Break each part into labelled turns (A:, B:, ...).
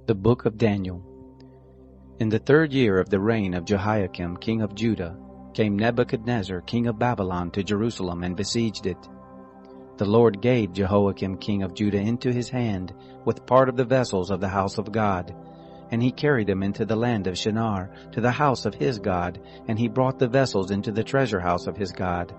A: The Book of Daniel. In the 3rd year of the reign of Jehoiakim king of Judah, came Nebuchadnezzar king of Babylon to Jerusalem and besieged it. The Lord gave Jehoiakim king of Judah into his hand with part of the vessels of the house of God, and he carried them into the land of Shinar, to the house of his God, and he brought the vessels into the treasure house of his God.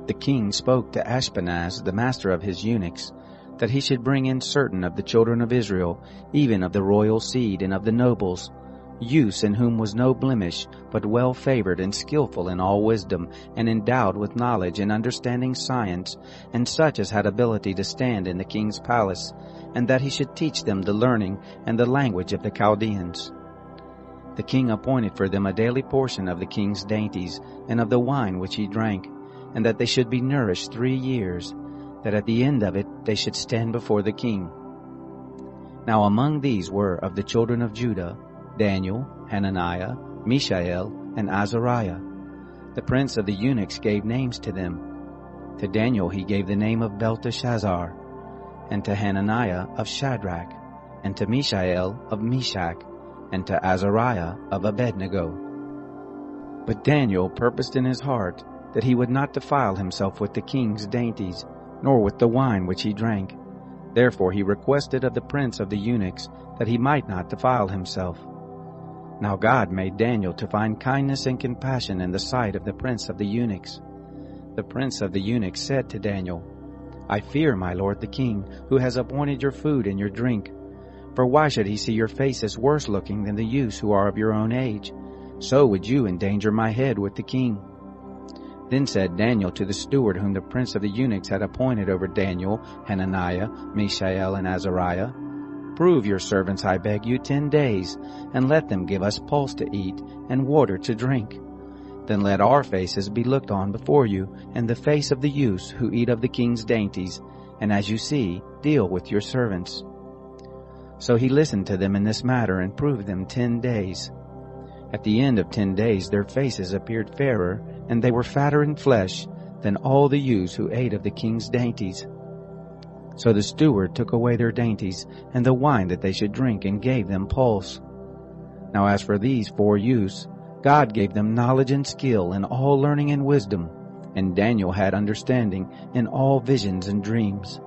A: The king spoke to Ashpenaz, the master of his eunuchs, that he should bring in certain of the children of Israel, even of the royal seed and of the nobles, youths in whom was no blemish, but well favored and skillful in all wisdom, and endowed with knowledge and understanding science, and such as had ability to stand in the king's palace, and that he should teach them the learning and the language of the Chaldeans. The king appointed for them a daily portion of the king's dainties, and of the wine which he drank, and that they should be nourished 3 years, that at the end of it they should stand before the king. Now among these were of the children of Judah Daniel, Hananiah, Mishael, and Azariah. The prince of the eunuchs gave names to them. To Daniel he gave the name of Belteshazzar, and to Hananiah of Shadrach, and to Mishael of Meshach, and to Azariah of Abednego. But Daniel purposed in his heart that he would not defile himself with the king's dainties, nor with the wine which he drank. Therefore he requested of the prince of the eunuchs that he might not defile himself. Now God made Daniel to find kindness and compassion in the sight of the prince of the eunuchs. The prince of the eunuchs said to Daniel, I fear my lord the king, who has appointed your food and your drink. For why should he see your faces worse looking than the youths who are of your own age? So would you endanger my head with the king. Then said Daniel to the steward whom the prince of the eunuchs had appointed over Daniel, Hananiah, Mishael, and Azariah, Prove your servants, I beg you, 10 days, and let them give us pulse to eat and water to drink. Then let our faces be looked on before you, and the face of the youths who eat of the king's dainties, and as you see, deal with your servants. So he listened to them in this matter, and proved them 10 days. At the end of 10 days their faces appeared fairer, and they were fatter in flesh than all the youths who ate of the king's dainties. So the steward took away their dainties, and the wine that they should drink, and gave them pulse. Now as for these 4 youths, God gave them knowledge and skill in all learning and wisdom, and Daniel had understanding in all visions and dreams.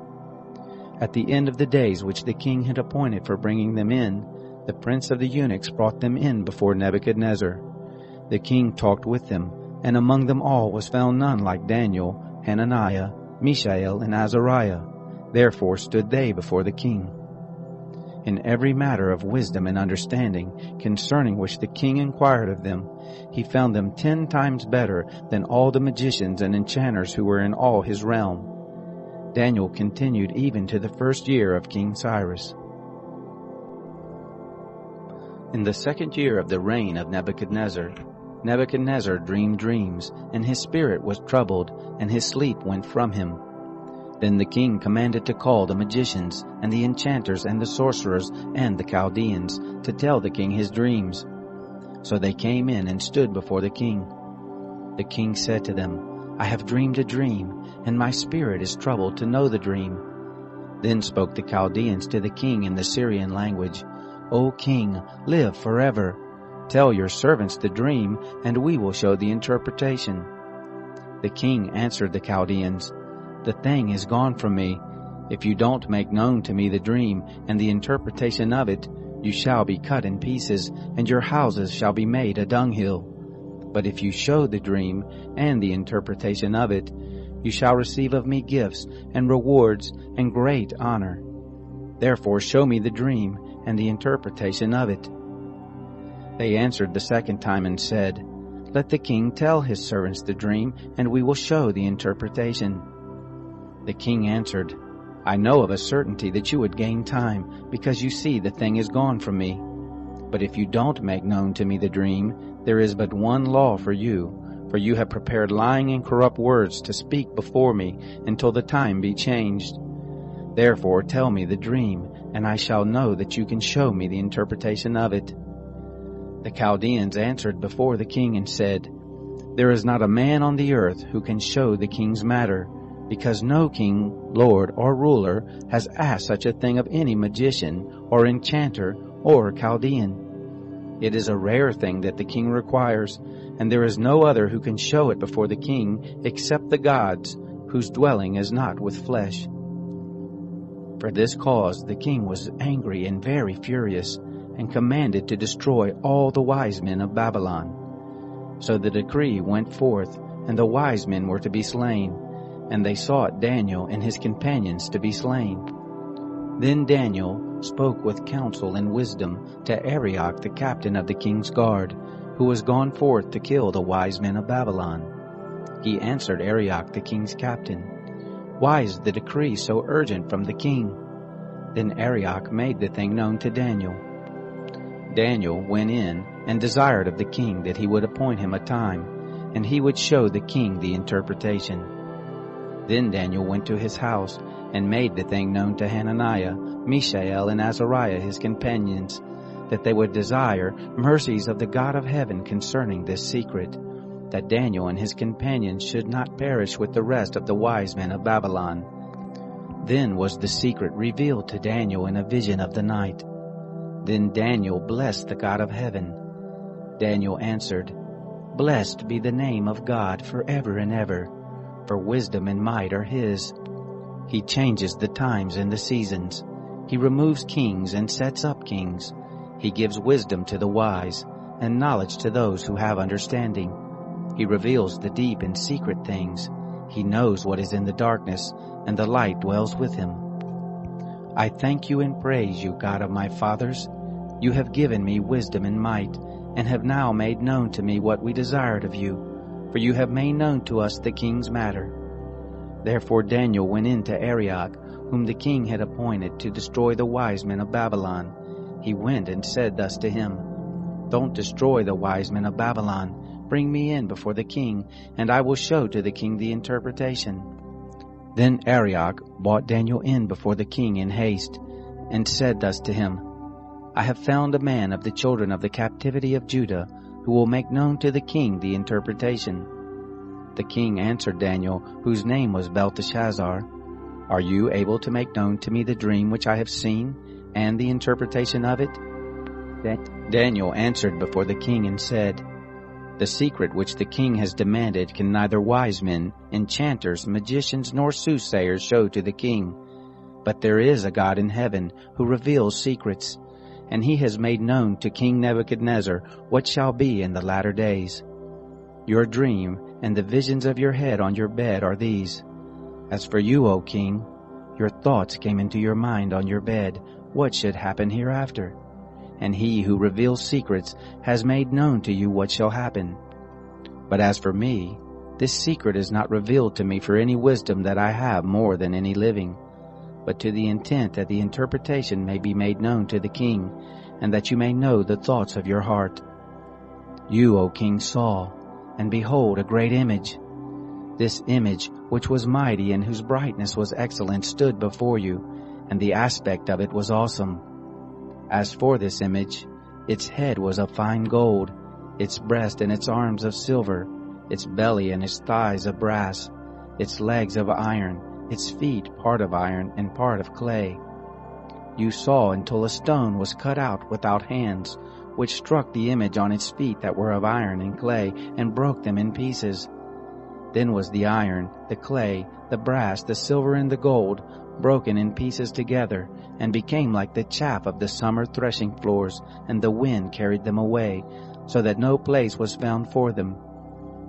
A: At the end of the days which the king had appointed for bringing them in, the prince of the eunuchs brought them in before Nebuchadnezzar. The king talked with them, and among them all was found none like Daniel, Hananiah, Mishael, and Azariah. Therefore stood they before the king. In every matter of wisdom and understanding, concerning which the king inquired of them, he found them 10 times better than all the magicians and enchanters who were in all his realm. Daniel continued even to the 1st year of King Cyrus. In the 2nd year of the reign of Nebuchadnezzar, Nebuchadnezzar dreamed dreams, and his spirit was troubled, and his sleep went from him. Then the king commanded to call the magicians, and the enchanters, and the sorcerers, and the Chaldeans, to tell the king his dreams. So they came in and stood before the king. The king said to them, I have dreamed a dream, and my spirit is troubled to know the dream. Then spoke the Chaldeans to the king in the Syrian language, O king, live forever. Tell your servants the dream, and we will show the interpretation. The king answered the Chaldeans, The thing is gone from me. If you don't make known to me the dream and the interpretation of it, you shall be cut in pieces, and your houses shall be made a dunghill. But if you show the dream and the interpretation of it, you shall receive of me gifts and rewards and great honor. Therefore show me the dream and the interpretation of it. They answered the 2nd time and said, Let the king tell his servants the dream, and we will show the interpretation. The king answered, I know of a certainty that you would gain time, because you see the thing is gone from me. But if you don't make known to me the dream, there is but one law for you have prepared lying and corrupt words to speak before me until the time be changed. Therefore tell me the dream, and I shall know that you can show me the interpretation of it. The Chaldeans answered before the king and said, There is not a man on the earth who can show the king's matter, because no king, lord, or ruler has asked such a thing of any magician, or enchanter, or Chaldean. It is a rare thing that the king requires, and there is no other who can show it before the king except the gods, whose dwelling is not with flesh. For this cause the king was angry and very furious, and commanded to destroy all the wise men of Babylon. So the decree went forth, and the wise men were to be slain, and they sought Daniel and his companions to be slain. Then Daniel spoke with counsel and wisdom to Arioch the captain of the king's guard, who was gone forth to kill the wise men of Babylon. He answered Arioch the king's captain, "Why is the decree so urgent from the king?" Then Arioch made the thing known to Daniel. Daniel went in and desired of the king that he would appoint him a time, and he would show the king the interpretation. Then Daniel went to his house and made the thing known to Hananiah, Mishael, and Azariah his companions, that they would desire mercies of the God of heaven concerning this secret, that Daniel and his companions should not perish with the rest of the wise men of Babylon. Then was the secret revealed to Daniel in a vision of the night. Then Daniel blessed the God of heaven. Daniel answered, "Blessed be the name of God forever and ever, for wisdom and might are his. He changes the times and the seasons. He removes kings and sets up kings. He gives wisdom to the wise, and knowledge to those who have understanding. He reveals the deep and secret things. He knows what is in the darkness, and the light dwells with him. I thank you and praise you, God of my fathers. You have given me wisdom and might, and have now made known to me what we desired of you, for you have made known to us the king's matter." Therefore Daniel went in to Arioch, whom the king had appointed to destroy the wise men of Babylon. He went and said thus to him, "Don't destroy the wise men of Babylon. Bring me in before the king, and I will show to the king the interpretation." Then Arioch brought Daniel in before the king in haste, and said thus to him, "I have found a man of the children of the captivity of Judah, who will make known to the king the interpretation." The king answered Daniel, whose name was Belteshazzar, "Are you able to make known to me the dream which I have seen, and the interpretation of it?" Daniel answered before the king and said, "The secret which the king has demanded can neither wise men, enchanters, magicians, nor soothsayers show to the king. But there is a God in heaven who reveals secrets, and he has made known to King Nebuchadnezzar what shall be in the latter days. Your dream and the visions of your head on your bed are these. As for you, O king, your thoughts came into your mind on your bed, what should happen hereafter. And he who reveals secrets has made known to you what shall happen. But as for me, this secret is not revealed to me for any wisdom that I have more than any living, but to the intent that the interpretation may be made known to the king, and that you may know the thoughts of your heart. You, O king, saw, and behold, a great image. This image, which was mighty and whose brightness was excellent, stood before you, and the aspect of it was awesome. As for this image, its head was of fine gold, its breast and its arms of silver, its belly and its thighs of brass, its legs of iron, its feet part of iron and part of clay. You saw until a stone was cut out without hands, which struck the image on its feet that were of iron and clay, and broke them in pieces. Then was the iron, the clay, the brass, the silver, and the gold broken in pieces together, and became like the chaff of the summer threshing floors, and the wind carried them away, so that no place was found for them.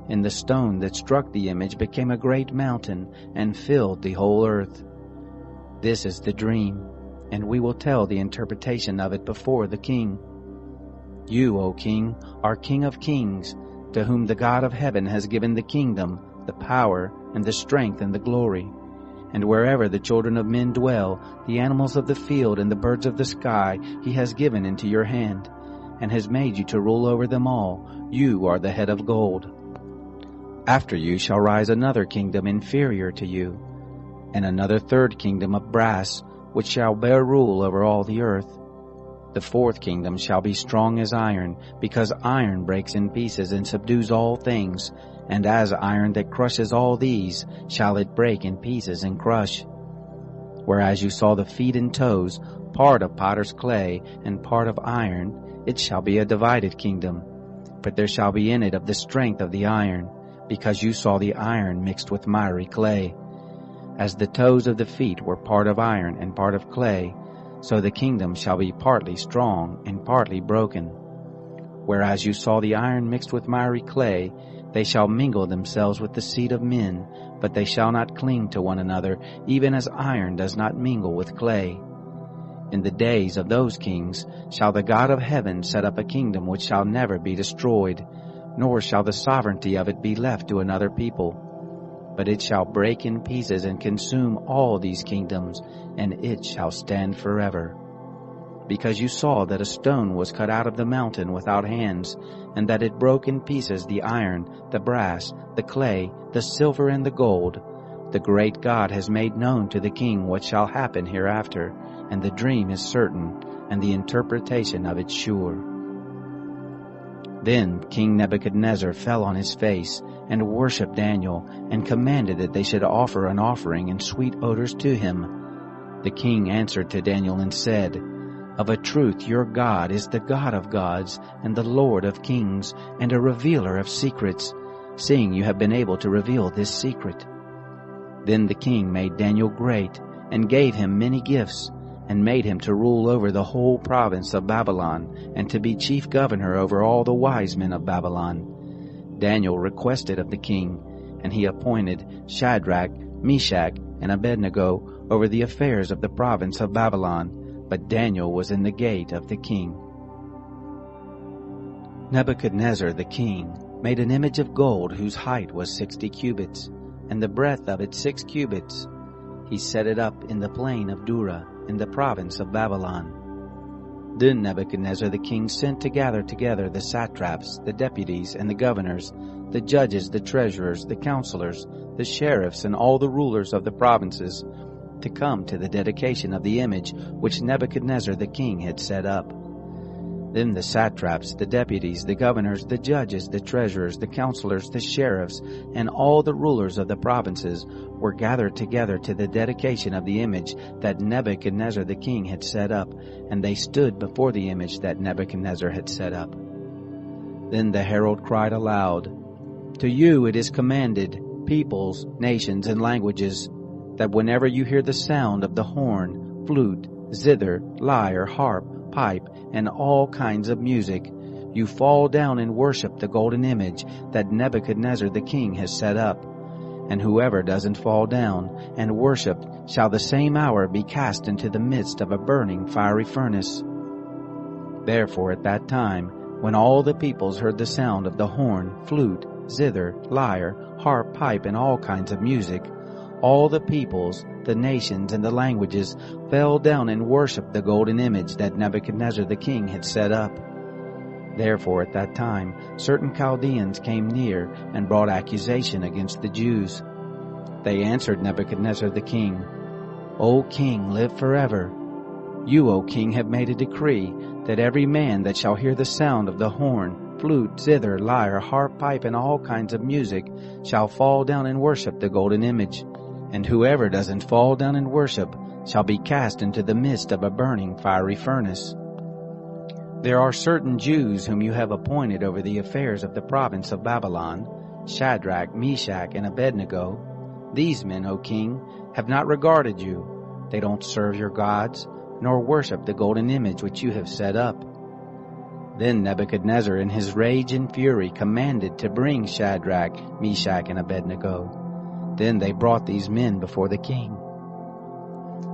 A: And the stone that struck the image became a great mountain, and filled the whole earth. This is the dream, and we will tell the interpretation of it before the king. You, O king, are King of kings, to whom the God of heaven has given the kingdom, the power, and the strength, and the glory. And wherever the children of men dwell, the animals of the field and the birds of the sky he has given into your hand, and has made you to rule over them all. You are the head of gold. After you shall rise another kingdom inferior to you, and another third kingdom of brass, which shall bear rule over all the earth. The fourth kingdom shall be strong as iron, because iron breaks in pieces and subdues all things, and as iron that crushes all these shall it break in pieces and crush. Whereas you saw the feet and toes, part of potter's clay and part of iron, it shall be a divided kingdom. But there shall be in it of the strength of the iron, because you saw the iron mixed with miry clay. As the toes of the feet were part of iron and part of clay, so the kingdom shall be partly strong and partly broken. Whereas you saw the iron mixed with miry clay, they shall mingle themselves with the seed of men, but they shall not cling to one another, even as iron does not mingle with clay. In the days of those kings shall the God of heaven set up a kingdom which shall never be destroyed, nor shall the sovereignty of it be left to another people. But it shall break in pieces and consume all these kingdoms, and it shall stand forever. Because you saw that a stone was cut out of the mountain without hands, and that it broke in pieces the iron, the brass, the clay, the silver, and the gold, the great God has made known to the king what shall happen hereafter, and the dream is certain, and the interpretation of it sure. Then King Nebuchadnezzar fell on his face, and worshipped Daniel, and commanded that they should offer an offering and sweet odors to him. The king answered to Daniel and said, Of a truth your God is the God of gods, and the Lord of kings, and a revealer of secrets, seeing you have been able to reveal this secret. Then the king made Daniel great, and gave him many gifts, and made him to rule over the whole province of Babylon, and to be chief governor over all the wise men of Babylon. Daniel requested of the king, and he appointed Shadrach, Meshach, and Abednego over the affairs of the province of Babylon, but Daniel was in the gate of the king. Nebuchadnezzar the king made an image of gold whose height was 60 cubits, and the breadth of it 6 cubits. He set it up in the plain of Dura, in the province of Babylon. Then Nebuchadnezzar the king sent to gather together the satraps, the deputies, and the governors, the judges, the treasurers, the counselors, the sheriffs, and all the rulers of the provinces, to come to the dedication of the image which Nebuchadnezzar the king had set up. Then the satraps, the deputies, the governors, the judges, the treasurers, the counselors, the sheriffs, and all the rulers of the provinces were gathered together to the dedication of the image that Nebuchadnezzar the king had set up, and they stood before the image that Nebuchadnezzar had set up. Then the herald cried aloud, To you it is commanded, peoples, nations, and languages, that whenever you hear the sound of the horn, flute, zither, lyre, harp, pipe, and all kinds of music, you fall down and worship the golden image that Nebuchadnezzar the king has set up. And whoever doesn't fall down and worship shall the same hour be cast into the midst of a burning fiery furnace. Therefore at that time, when all the peoples heard the sound of the horn, flute, zither, lyre, harp, pipe, and all kinds of music, all the peoples, the nations, and the languages fell down and worshipped the golden image that Nebuchadnezzar the king had set up. Therefore at that time certain Chaldeans came near and brought accusation against the Jews. They answered Nebuchadnezzar the king, O king, live forever. You, O king, have made a decree that every man that shall hear the sound of the horn, flute, zither, lyre, harp, pipe, and all kinds of music shall fall down and worship the golden image. And whoever doesn't fall down and worship shall be cast into the midst of a burning fiery furnace. There are certain Jews whom you have appointed over the affairs of the province of Babylon, Shadrach, Meshach, and Abednego. These men, O king, have not regarded you. They don't serve your gods, nor worship the golden image which you have set up. Then Nebuchadnezzar in his rage and fury commanded to bring Shadrach, Meshach, and Abednego. Then they brought these men before the king.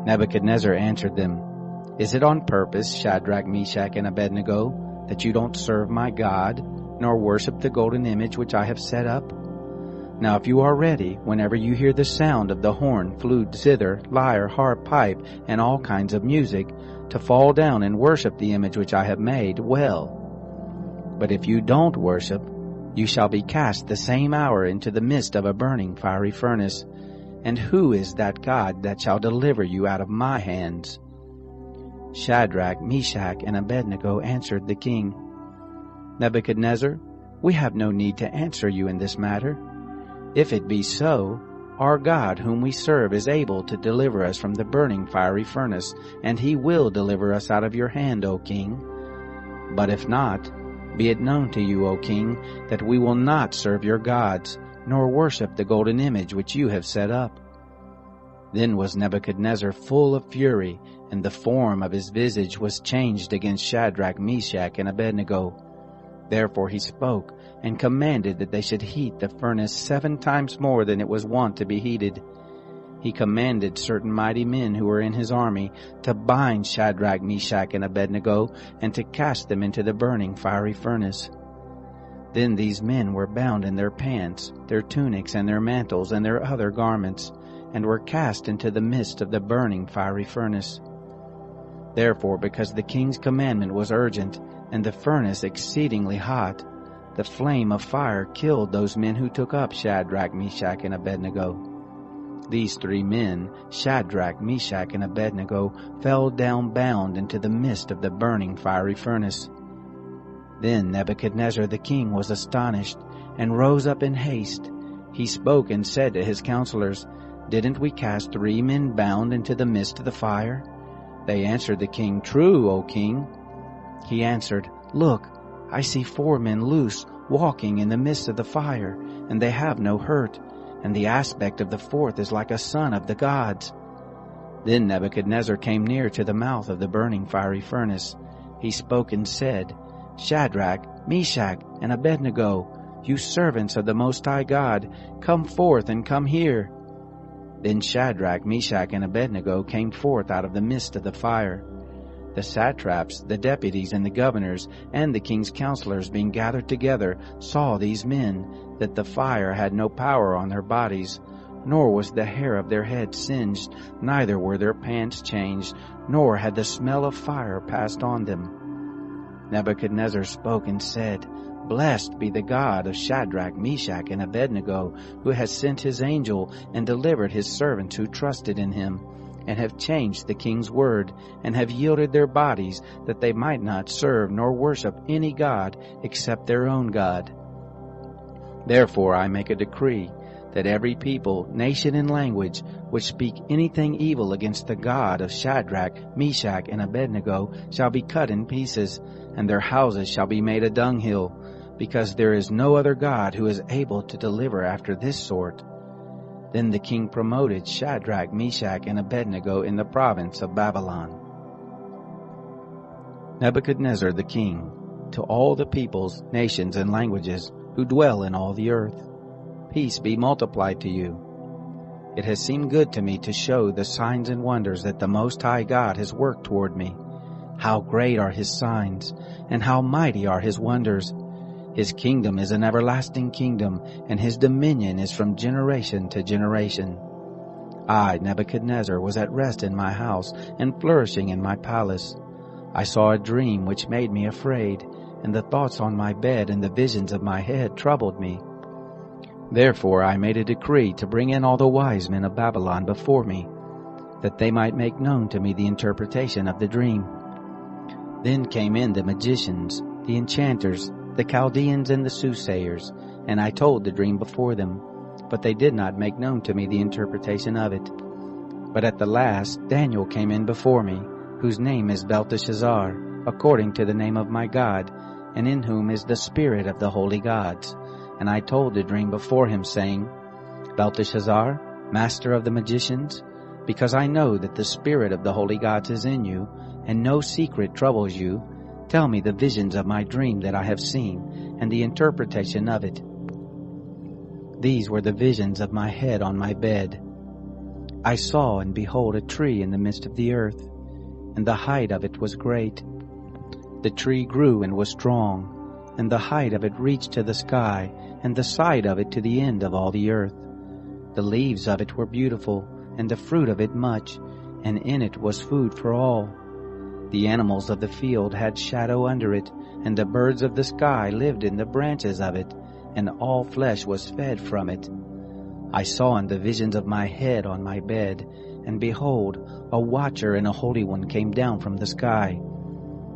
A: Nebuchadnezzar answered them, Is it on purpose, Shadrach, Meshach, and Abednego, that you don't serve my God, nor worship the golden image which I have set up? Now if you are ready, whenever you hear the sound of the horn, flute, zither, lyre, harp, pipe, and all kinds of music, to fall down and worship the image which I have made, well. But if you don't worship, you shall be cast the same hour into the midst of a burning fiery furnace. And who is that God that shall deliver you out of my hands? Shadrach, Meshach, and Abednego answered the king, Nebuchadnezzar, we have no need to answer you in this matter. If it be so, our God whom we serve is able to deliver us from the burning fiery furnace, and he will deliver us out of your hand, O king. But if not, be it known to you, O king, that we will not serve your gods, nor worship the golden image which you have set up. Then was Nebuchadnezzar full of fury, and the form of his visage was changed against Shadrach, Meshach, and Abednego. Therefore he spoke, and commanded that they should heat the furnace 7 times more than it was wont to be heated. He commanded certain mighty men who were in his army to bind Shadrach, Meshach, and Abednego, and to cast them into the burning fiery furnace. Then these men were bound in their pants, their tunics, and their mantles, and their other garments, and were cast into the midst of the burning fiery furnace. Therefore, because the king's commandment was urgent, and the furnace exceedingly hot, the flame of fire killed those men who took up Shadrach, Meshach, and Abednego. These 3 men, Shadrach, Meshach, and Abednego, fell down bound into the midst of the burning fiery furnace. Then Nebuchadnezzar the king was astonished, and rose up in haste. He spoke and said to his counselors, Didn't we cast 3 men bound into the midst of the fire? They answered the king, True, O king. He answered, Look, I see 4 men loose, walking in the midst of the fire, and they have no hurt, and the aspect of the 4th is like a son of the gods. Then Nebuchadnezzar came near to the mouth of the burning fiery furnace. He spoke and said, Shadrach, Meshach, and Abednego, you servants of the Most High God, come forth and come here. Then Shadrach, Meshach, and Abednego came forth out of the midst of the fire. The satraps, the deputies, and the governors, and the king's counselors being gathered together, saw these men, that the fire had no power on their bodies, nor was the hair of their heads singed, neither were their pants changed, nor had the smell of fire passed on them. Nebuchadnezzar spoke and said, Blessed be the God of Shadrach, Meshach, and Abednego, who has sent his angel and delivered his servants who trusted in him, and have changed the king's word, and have yielded their bodies, that they might not serve nor worship any god except their own God. Therefore I make a decree, that every people, nation, and language which speak anything evil against the God of Shadrach, Meshach, and Abednego shall be cut in pieces, and their houses shall be made a dunghill, because there is no other God who is able to deliver after this sort. Then the king promoted Shadrach, Meshach, and Abednego in the province of Babylon. Nebuchadnezzar the king, to all the peoples, nations, and languages who dwell in all the earth, peace be multiplied to you. It has seemed good to me to show the signs and wonders that the Most High God has worked toward me. How great are his signs, and how mighty are his wonders! His kingdom is an everlasting kingdom, and his dominion is from generation to generation. I, Nebuchadnezzar, was at rest in my house, and flourishing in my palace. I saw a dream which made me afraid, and the thoughts on my bed and the visions of my head troubled me. Therefore I made a decree to bring in all the wise men of Babylon before me, that they might make known to me the interpretation of the dream. Then came in the magicians, the enchanters, the Chaldeans, and the soothsayers, and I told the dream before them, but they did not make known to me the interpretation of it. But at the last Daniel came in before me, whose name is Belteshazzar, according to the name of my God, and in whom is the spirit of the holy gods. And I told the dream before him, saying, Belteshazzar, master of the magicians, because I know that the spirit of the holy gods is in you, and no secret troubles you, tell me the visions of my dream that I have seen, and the interpretation of it. These were the visions of my head on my bed. I saw, and behold, a tree in the midst of the earth, and the height of it was great. The tree grew and was strong, and the height of it reached to the sky, and the side of it to the end of all the earth. The leaves of it were beautiful, and the fruit of it much, and in it was food for all. The animals of the field had shadow under it, and the birds of the sky lived in the branches of it, and all flesh was fed from it. I saw in the visions of my head on my bed, and behold, a watcher and a holy one came down from the sky.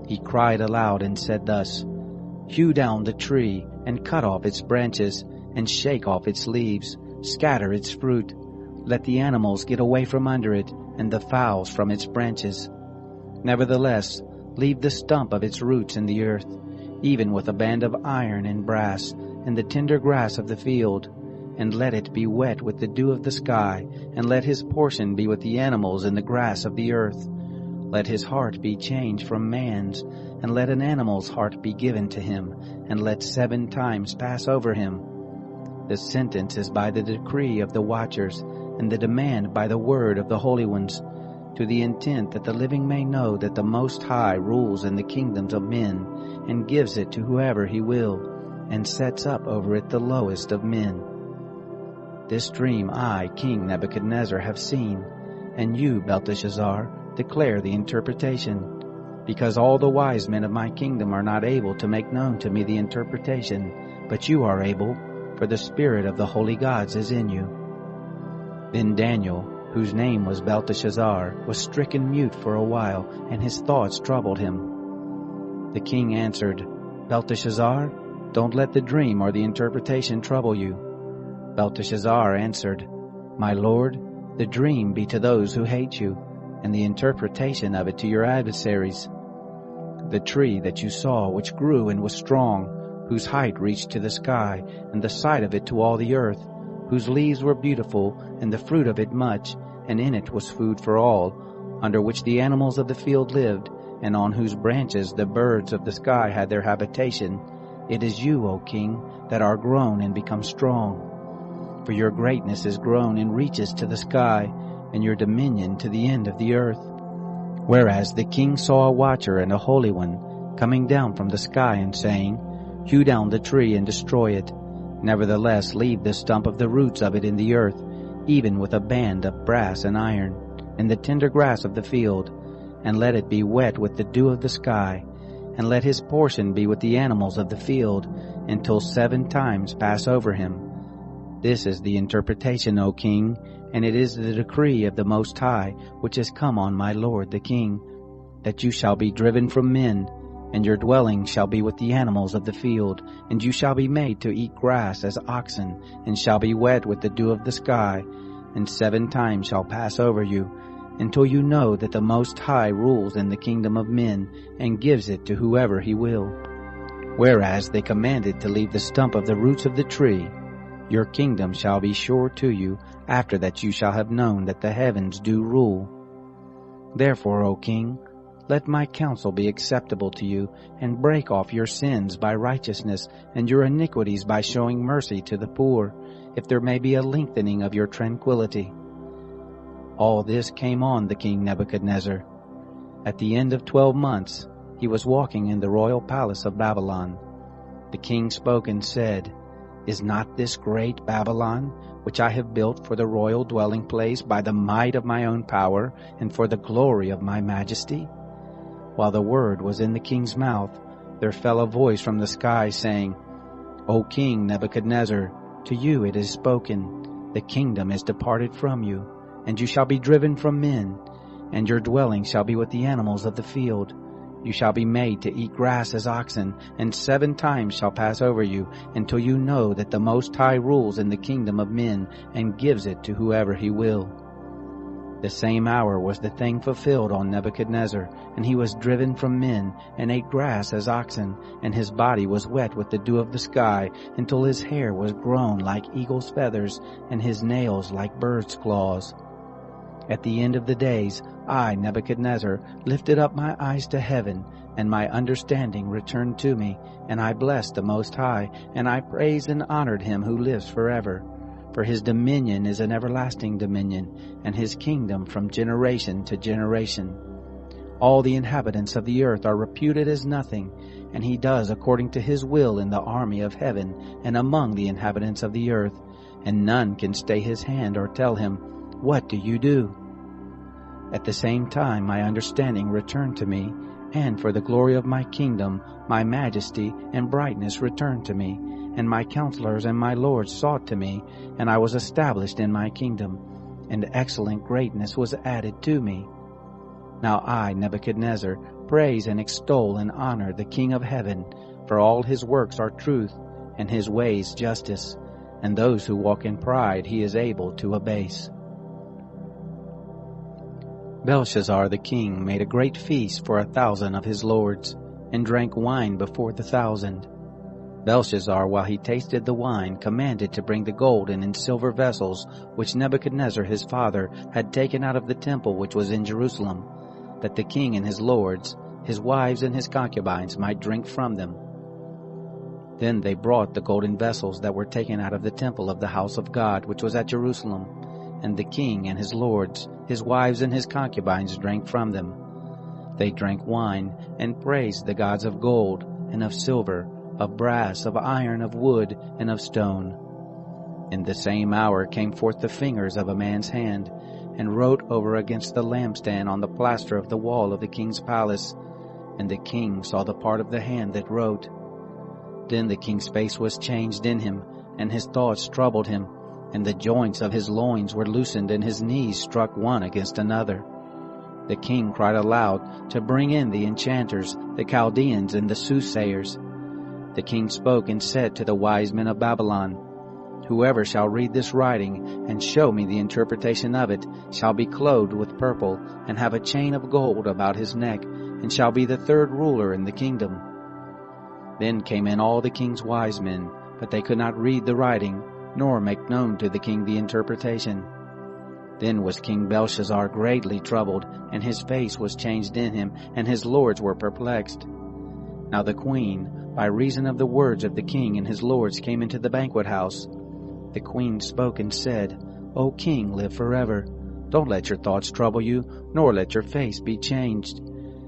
A: He cried aloud and said thus, Hew down the tree, and cut off its branches, and shake off its leaves, scatter its fruit. Let the animals get away from under it, and the fowls from its branches. Nevertheless, leave the stump of its roots in the earth, even with a band of iron and brass, and the tender grass of the field, and let it be wet with the dew of the sky, and let his portion be with the animals in the grass of the earth. Let his heart be changed from man's, and let an animal's heart be given to him, and let 7 times pass over him. The sentence is by the decree of the watchers, and the demand by the word of the holy ones, to the intent that the living may know that the Most High rules in the kingdoms of men, and gives it to whoever he will, and sets up over it the lowest of men. This dream I, King Nebuchadnezzar, have seen, and you, Belteshazzar, declare the interpretation, because all the wise men of my kingdom are not able to make known to me the interpretation, but you are able, for the spirit of the holy gods is in you. Then Daniel, whose name was Belteshazzar, was stricken mute for a while, and his thoughts troubled him. The king answered, Belteshazzar, don't let the dream or the interpretation trouble you. Belteshazzar answered, My lord, the dream be to those who hate you, and the interpretation of it to your adversaries. The tree that you saw, which grew and was strong, whose height reached to the sky, and the sight of it to all the earth, whose leaves were beautiful, and the fruit of it much, and in it was food for all, under which the animals of the field lived, and on whose branches the birds of the sky had their habitation. It is you, O king, that are grown and become strong. For your greatness is grown and reaches to the sky, and your dominion to the end of the earth. Whereas the king saw a watcher and a holy one coming down from the sky and saying, Hew down the tree and destroy it. Nevertheless, leave the stump of the roots of it in the earth, even with a band of brass and iron, and the tender grass of the field, and let it be wet with the dew of the sky, and let his portion be with the animals of the field, until 7 times pass over him. This is the interpretation, O king, and it is the decree of the Most High, which has come on my lord the king, that you shall be driven from men, and your dwelling shall be with the animals of the field, and you shall be made to eat grass as oxen, and shall be wet with the dew of the sky, and 7 times shall pass over you, until you know that the Most High rules in the kingdom of men, and gives it to whoever he will. Whereas they commanded to leave the stump of the roots of the tree, your kingdom shall be sure to you, after that you shall have known that the heavens do rule. Therefore, O king, let my counsel be acceptable to you, and break off your sins by righteousness, and your iniquities by showing mercy to the poor, if there may be a lengthening of your tranquility. All this came on the king Nebuchadnezzar. At the end of 12 months, he was walking in the royal palace of Babylon. The king spoke and said, Is not this great Babylon, which I have built for the royal dwelling place by the might of my own power, and for the glory of my majesty? While the word was in the king's mouth, there fell a voice from the sky, saying, O king Nebuchadnezzar, to you it is spoken, the kingdom is departed from you, and you shall be driven from men, and your dwelling shall be with the animals of the field. You shall be made to eat grass as oxen, and 7 times shall pass over you, until you know that the Most High rules in the kingdom of men, and gives it to whoever he will. The same hour was the thing fulfilled on Nebuchadnezzar, and he was driven from men, and ate grass as oxen, and his body was wet with the dew of the sky, until his hair was grown like eagle's feathers, and his nails like birds' claws. At the end of the days, I, Nebuchadnezzar, lifted up my eyes to heaven, and my understanding returned to me, and I blessed the Most High, and I praised and honored him who lives forever. For his dominion is an everlasting dominion, and his kingdom from generation to generation. All the inhabitants of the earth are reputed as nothing, and he does according to his will in the army of heaven and among the inhabitants of the earth, and none can stay his hand or tell him, What do you do? At the same time my understanding returned to me, and for the glory of my kingdom my majesty and brightness returned to me, and my counselors and my lords sought to me, and I was established in my kingdom, and excellent greatness was added to me. Now I, Nebuchadnezzar, praise and extol and honor the King of heaven, For all his works are truth, and his ways justice, and those who walk in pride he is able to abase. Belshazzar the king made a great feast for 1,000 of his lords, and drank wine before the 1,000. Belshazzar, while he tasted the wine, commanded to bring the golden and silver vessels which Nebuchadnezzar his father had taken out of the temple which was in Jerusalem, that the king and his lords, his wives and his concubines might drink from them. Then they brought the golden vessels that were taken out of the temple of the house of God which was at Jerusalem, and the king and his lords, his wives and his concubines drank from them. They drank wine, and praised the gods of gold, and of silver, of brass, of iron, of wood, and of stone. In the same hour came forth the fingers of a man's hand, and wrote over against the lampstand on the plaster of the wall of the king's palace, and the king saw the part of the hand that wrote. Then the king's face was changed in him, and his thoughts troubled him, and the joints of his loins were loosened, and his knees struck one against another. The king cried aloud to bring in the enchanters, the Chaldeans, and the soothsayers. The king spoke and said to the wise men of Babylon, Whoever shall read this writing, and show me the interpretation of it, shall be clothed with purple, and have a chain of gold about his neck, and shall be the third ruler in the kingdom. Then came in all the king's wise men, but they could not read the writing, nor make known to the king the interpretation. Then was King Belshazzar greatly troubled, and his face was changed in him, and his lords were perplexed. Now the queen, by reason of the words of the king and his lords, came into the banquet house. The queen spoke and said, O king, live forever. Don't let your thoughts trouble you, nor let your face be changed.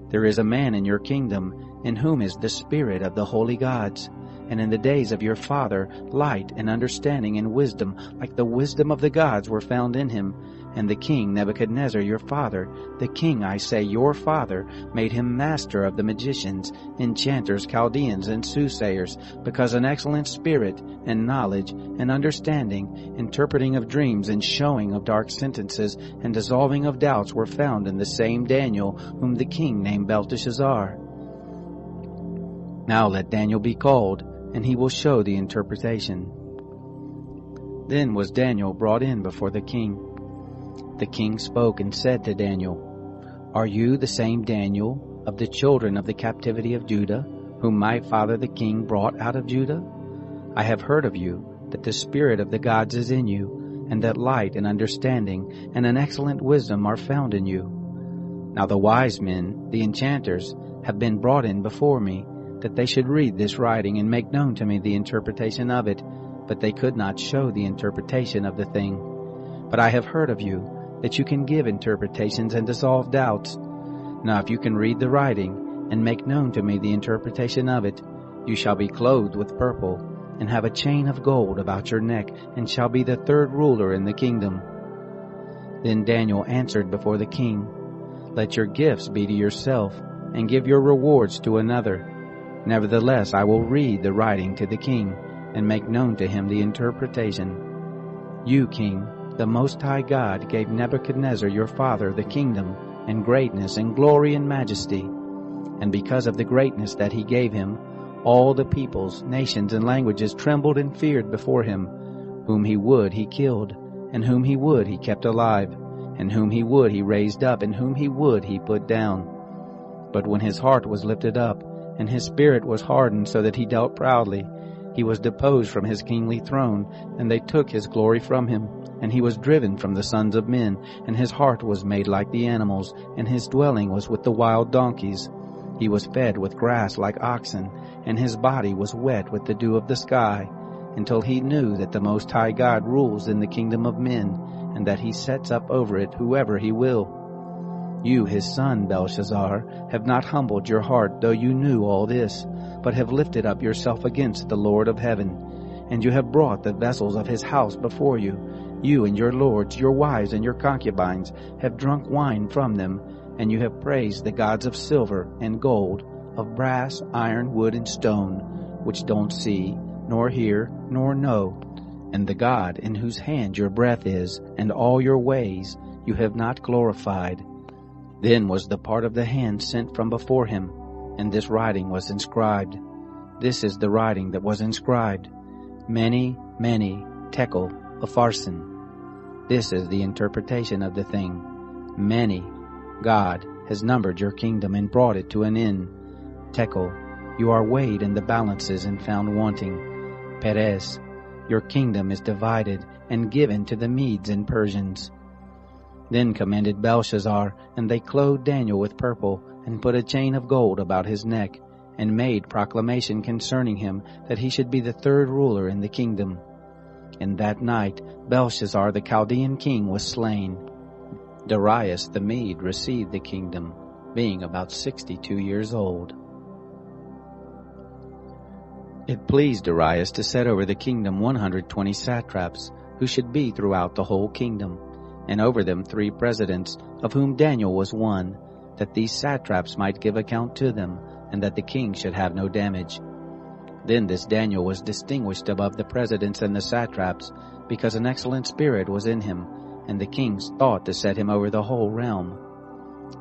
A: There is a man in your kingdom, in whom is the spirit of the holy gods. And in the days of your father, light and understanding and wisdom, like the wisdom of the gods, were found in him. And the king Nebuchadnezzar your father, the king, I say, your father, made him master of the magicians, enchanters, Chaldeans, and soothsayers, because an excellent spirit, and knowledge, and understanding, interpreting of dreams, and showing of dark sentences, and dissolving of doubts were found in the same Daniel, whom the king named Belteshazzar. Now let Daniel be called, and he will show the interpretation. Then was Daniel brought in before the king. The king spoke and said to Daniel, Are you the same Daniel of the children of the captivity of Judah, whom my father the king brought out of Judah? I have heard of you, that the spirit of the gods is in you, and that light and understanding and an excellent wisdom are found in you. Now the wise men, the enchanters, have been brought in before me, that they should read this writing and make known to me the interpretation of it, but they could not show the interpretation of the thing. But I have heard of you, that you can give interpretations and dissolve doubts. Now if you can read the writing, and make known to me the interpretation of it, you shall be clothed with purple, and have a chain of gold about your neck, and shall be the third ruler in the kingdom. Then Daniel answered before the king, Let your gifts be to yourself, and give your rewards to another. Nevertheless, I will read the writing to the king, and make known to him the interpretation. You, king, the Most High God gave Nebuchadnezzar your father the kingdom, and greatness, and glory, and majesty. And because of the greatness that he gave him, all the peoples, nations, and languages trembled and feared before him. Whom he would he killed, and whom he would he kept alive, and whom he would he raised up, and whom he would he put down. But when his heart was lifted up, and his spirit was hardened so that he dealt proudly, he was deposed from his kingly throne, and they took his glory from him. And he was driven from the sons of men, and his heart was made like the animals, and his dwelling was with the wild donkeys. He was fed with grass like oxen, and his body was wet with the dew of the sky, until he knew that the Most High God rules in the kingdom of men, and that he sets up over it whoever he will. You, his son, Belshazzar, have not humbled your heart, though you knew all this, but have lifted up yourself against the Lord of heaven. And you have brought the vessels of his house before you. You and your lords, your wives, and your concubines have drunk wine from them, and you have praised the gods of silver and gold, of brass, iron, wood, and stone, which don't see, nor hear, nor know. And the God in whose hand your breath is, and all your ways, you have not glorified. Then was the part of the hand sent from before him, and this writing was inscribed. This is the writing that was inscribed, Mene, Mene, Tekel, Upharsin. This is the interpretation of the thing. Mene, God, has numbered your kingdom and brought it to an end. Tekel, you are weighed in the balances and found wanting. Peres, your kingdom is divided and given to the Medes and Persians. Then commanded Belshazzar, and they clothed Daniel with purple, and put a chain of gold about his neck, and made proclamation concerning him that he should be the third ruler in the kingdom. And that night Belshazzar the Chaldean king was slain. Darius the Mede received the kingdom, being about 62 years old. It pleased Darius to set over the kingdom 120 satraps, who should be throughout the whole kingdom, and over them 3 presidents, of whom Daniel was one, that these satraps might give account to them, and that the king should have no damage. Then this Daniel was distinguished above the presidents and the satraps, because an excellent spirit was in him, and the kings thought to set him over the whole realm.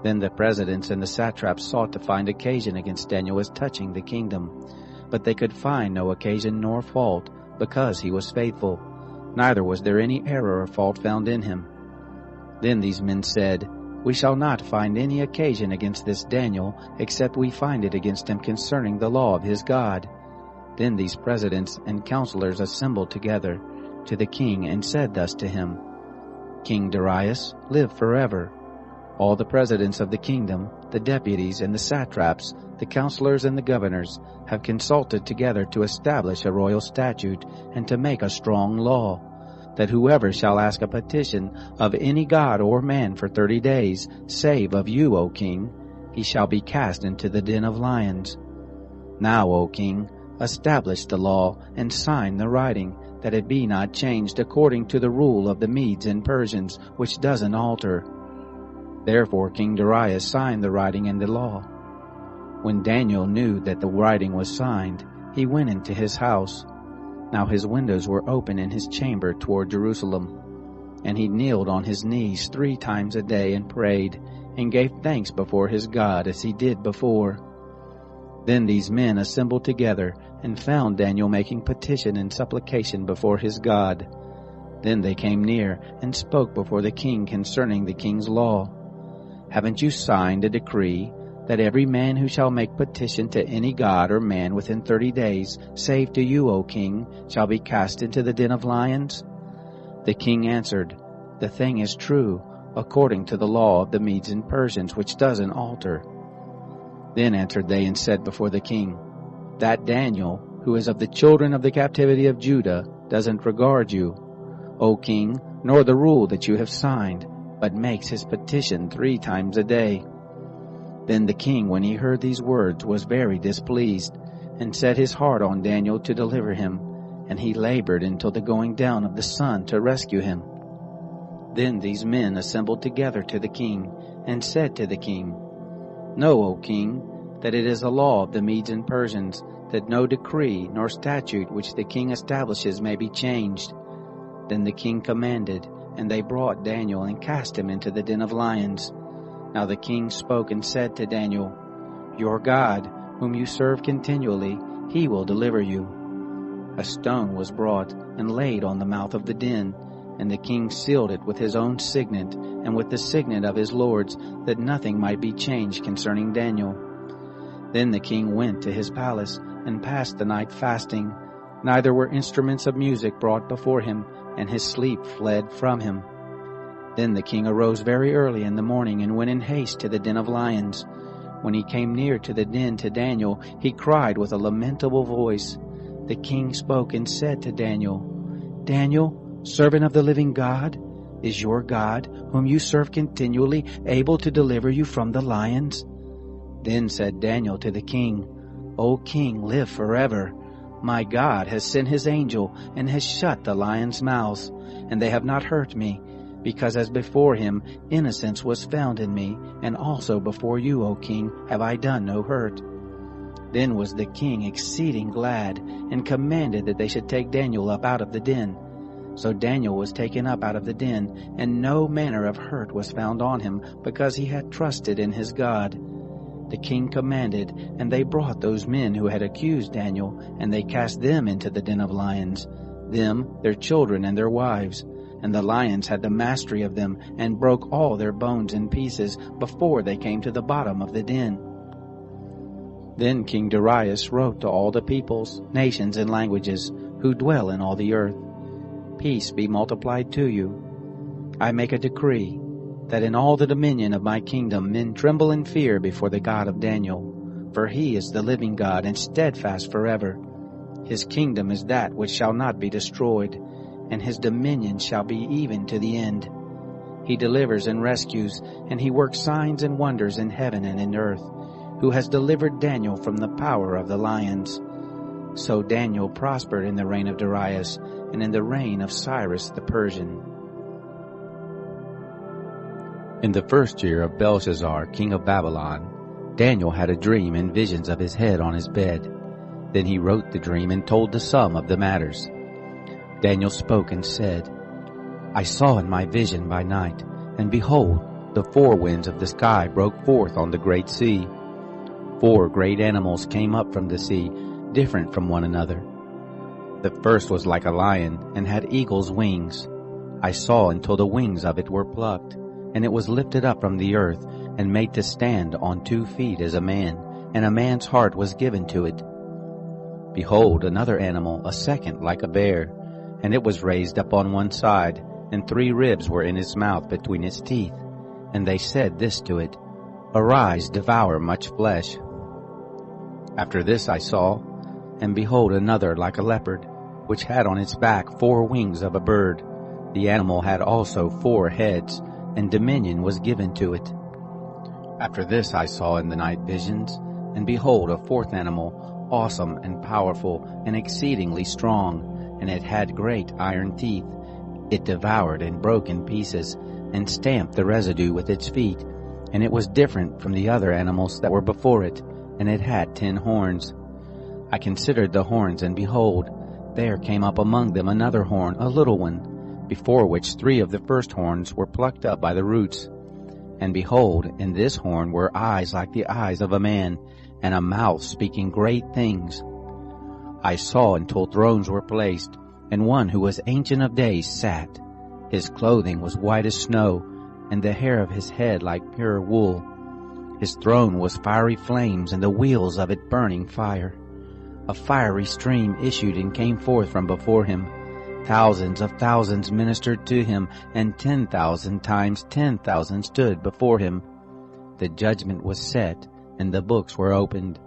A: Then the presidents and the satraps sought to find occasion against Daniel as touching the kingdom, but they could find no occasion nor fault, because he was faithful, neither was there any error or fault found in him. Then these men said, We shall not find any occasion against this Daniel, except we find it against him concerning the law of his God. Then these presidents and counselors assembled together to the king, and said thus to him, King Darius, live forever. All the presidents of the kingdom, the deputies and the satraps, the counselors and the governors, have consulted together to establish a royal statute and to make a strong law, that whoever shall ask a petition of any god or man for 30 days, save of you, O king, he shall be cast into the den of lions. Now, O king, establish the law and sign the writing, that it be not changed according to the rule of the Medes and Persians, which doesn't alter. Therefore King Darius signed the writing and the law. When Daniel knew that the writing was signed, he went into his house. Now his windows were open in his chamber toward Jerusalem. And he kneeled on his knees 3 times a day and prayed, and gave thanks before his God as he did before. Then these men assembled together, and found Daniel making petition and supplication before his God. Then they came near, and spoke before the king concerning the king's law. Haven't you signed a decree, that every man who shall make petition to any god or man within 30 days, save to you, O king, shall be cast into the den of lions? The king answered, The thing is true, according to the law of the Medes and Persians, which doesn't alter. Then answered they and said before the king, That Daniel, who is of the children of the captivity of Judah, doesn't regard you, O king, nor the rule that you have signed, but makes his petition 3 times a day. Then the king, when he heard these words, was very displeased, and set his heart on Daniel to deliver him, and he labored until the going down of the sun to rescue him. Then these men assembled together to the king, and said to the king, Know, O king, that it is a law of the Medes and Persians, that no decree nor statute which the king establishes may be changed. Then the king commanded, and they brought Daniel and cast him into the den of lions. Now the king spoke and said to Daniel, Your God, whom you serve continually, he will deliver you. A stone was brought and laid on the mouth of the den, and the king sealed it with his own signet and with the signet of his lords, that nothing might be changed concerning Daniel. Then the king went to his palace and passed the night fasting. Neither were instruments of music brought before him, and his sleep fled from him. Then the king arose very early in the morning and went in haste to the den of lions. When he came near to the den to Daniel, he cried with a lamentable voice. The king spoke and said to Daniel, Daniel, servant of the living God, is your God, whom you serve continually, able to deliver you from the lions? Then said Daniel to the king, O king, live forever. My God has sent his angel and has shut the lions' mouths, and they have not hurt me, because as before him innocence was found in me, and also before you, O king, have I done no hurt. Then was the king exceeding glad, and commanded that they should take Daniel up out of the den. So Daniel was taken up out of the den, and no manner of hurt was found on him, because he had trusted in his God. The king commanded, and they brought those men who had accused Daniel, and they cast them into the den of lions, them, their children, and their wives. And the lions had the mastery of them, and broke all their bones in pieces before they came to the bottom of the den. Then King Darius wrote to all the peoples, nations, and languages who dwell in all the earth, Peace be multiplied to you. I make a decree that in all the dominion of my kingdom men tremble in fear before the God of Daniel, for he is the living God and steadfast forever. His kingdom is that which shall not be destroyed, and his dominion shall be even to the end. He delivers and rescues, and he works signs and wonders in heaven and in earth, who has delivered Daniel from the power of the lions. So Daniel prospered in the reign of Darius, and in the reign of Cyrus the Persian. In the first year of Belshazzar, king of Babylon, Daniel had a dream and visions of his head on his bed. Then he wrote the dream and told the sum of the matters. Daniel spoke and said, I saw in my vision by night, and behold, the four winds of the sky broke forth on the great sea. 4 great animals came up from the sea, different from one another. The first was like a lion, and had eagle's wings. I saw until the wings of it were plucked, and it was lifted up from the earth, and made to stand on 2 feet as a man, and a man's heart was given to it. Behold, another animal, a second like a bear, and it was raised up on one side, and 3 ribs were in its mouth between its teeth. And they said this to it, Arise, devour much flesh. After this I saw, and behold another like a leopard, which had on its back 4 wings of a bird. The animal had also 4 heads, and dominion was given to it. After this I saw in the night visions, and behold a 4th animal, awesome and powerful, and exceedingly strong, and it had great iron teeth. It devoured and broke in pieces, and stamped the residue with its feet, and it was different from the other animals that were before it, and it had 10 horns. I considered the horns, and behold, there came up among them another horn, a little one, before which 3 of the first horns were plucked up by the roots. And behold, in this horn were eyes like the eyes of a man, and a mouth speaking great things. I saw until thrones were placed, and one who was Ancient of Days sat. His clothing was white as snow, and the hair of his head like pure wool. His throne was fiery flames, and the wheels of it burning fire. A fiery stream issued and came forth from before him. Thousands of thousands ministered to him, and 10,000 times 10,000 stood before him. The judgment was set, and the books were opened.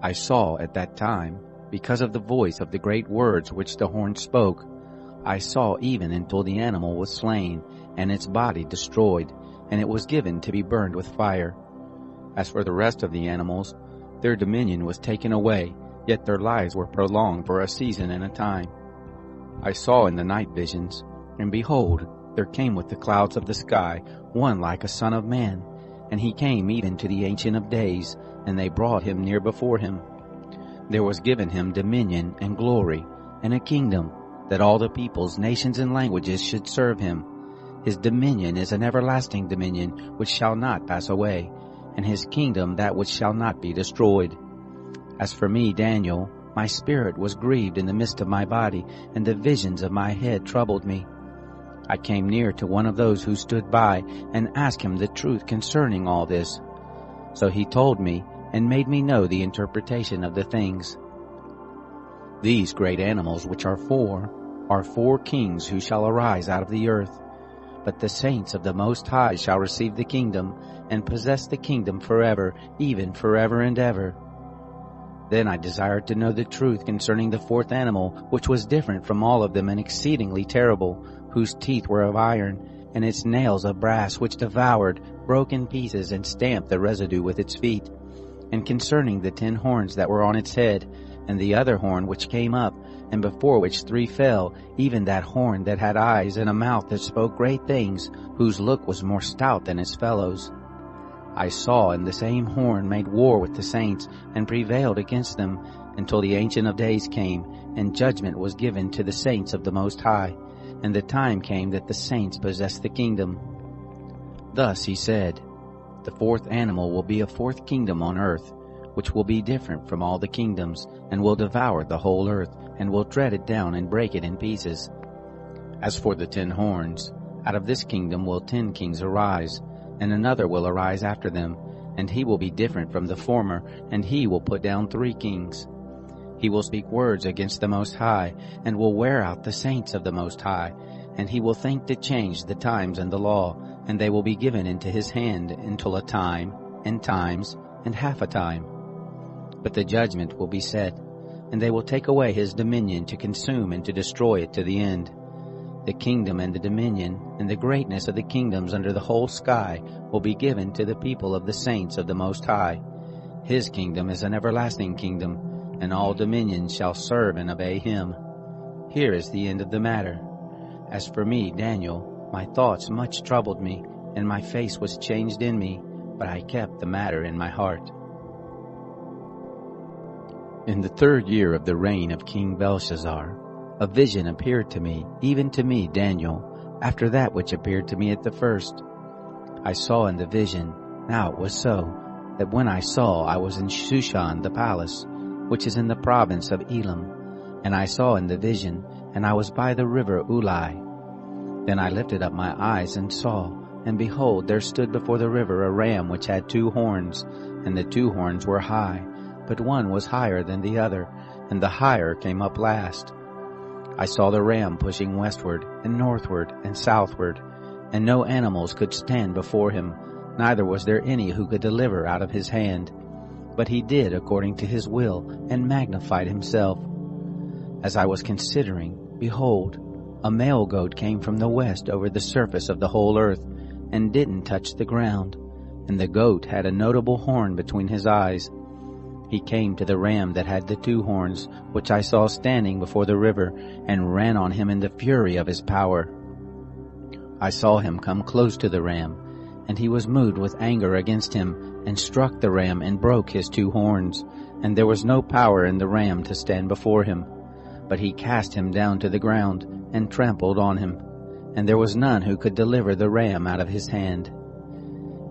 A: I saw at that time, because of the voice of the great words which the horn spoke, I saw even until the animal was slain, and its body destroyed, and it was given to be burned with fire. As for the rest of the animals, their dominion was taken away, yet their lives were prolonged for a season and a time. I saw in the night visions, and behold, there came with the clouds of the sky one like a son of man, and he came even to the Ancient of Days, and they brought him near before him. There was given him dominion and glory, and a kingdom, that all the peoples, nations, and languages should serve him. His dominion is an everlasting dominion which shall not pass away, and his kingdom that which shall not be destroyed. As for me, Daniel, my spirit was grieved in the midst of my body, and the visions of my head troubled me. I came near to one of those who stood by, and asked him the truth concerning all this. So he told me, and made me know the interpretation of the things. These great animals which are 4 kings who shall arise out of the earth. But the saints of the Most High shall receive the kingdom, and possess the kingdom forever, even forever and ever. Then I desired to know the truth concerning the 4th animal, which was different from all of them and exceedingly terrible, whose teeth were of iron, and its nails of brass, which devoured, broke in pieces, and stamped the residue with its feet. And concerning the 10 horns that were on its head, and the other horn which came up, and before which 3 fell, even that horn that had eyes and a mouth that spoke great things, whose look was more stout than its fellows. I saw in the same horn made war with the saints, and prevailed against them, until the Ancient of Days came, and judgment was given to the saints of the Most High, and the time came that the saints possessed the kingdom. Thus he said, The fourth animal will be a fourth kingdom on earth, which will be different from all the kingdoms, and will devour the whole earth, and will tread it down and break it in pieces. As for the 10 horns, out of this kingdom will 10 kings arise, and another will arise after them, and he will be different from the former, and he will put down 3 kings. He will speak words against the Most High, and will wear out the saints of the Most High, and he will think to change the times and the law, and they will be given into his hand until a time, and times, and half a time. But the judgment will be set, and they will take away his dominion to consume and to destroy it to the end. The kingdom and the dominion and the greatness of the kingdoms under the whole sky will be given to the people of the saints of the Most High. His kingdom is an everlasting kingdom, and all dominions shall serve and obey him. Here is the end of the matter. As for me, Daniel, my thoughts much troubled me, and my face was changed in me, but I kept the matter in my heart. In the 3rd year of the reign of King Belshazzar, a vision appeared to me, even to me, Daniel, after that which appeared to me at the first. I saw in the vision, now it was so, that when I saw, I was in Shushan the palace, which is in the province of Elam, and I saw in the vision, and I was by the river Ulai. Then I lifted up my eyes and saw, and behold, there stood before the river a ram which had 2 horns, and the 2 horns were high, but one was higher than the other, and the higher came up last. I saw the ram pushing westward, and northward, and southward, and no animals could stand before him, neither was there any who could deliver out of his hand. But he did according to his will, and magnified himself. As I was considering, behold, a male goat came from the west over the surface of the whole earth, and didn't touch the ground, and the goat had a notable horn between his eyes. He came to the ram that had the 2 horns, which I saw standing before the river, and ran on him in the fury of his power. I saw him come close to the ram, and he was moved with anger against him, and struck the ram and broke his 2 horns, and there was no power in the ram to stand before him. But he cast him down to the ground, and trampled on him, and there was none who could deliver the ram out of his hand.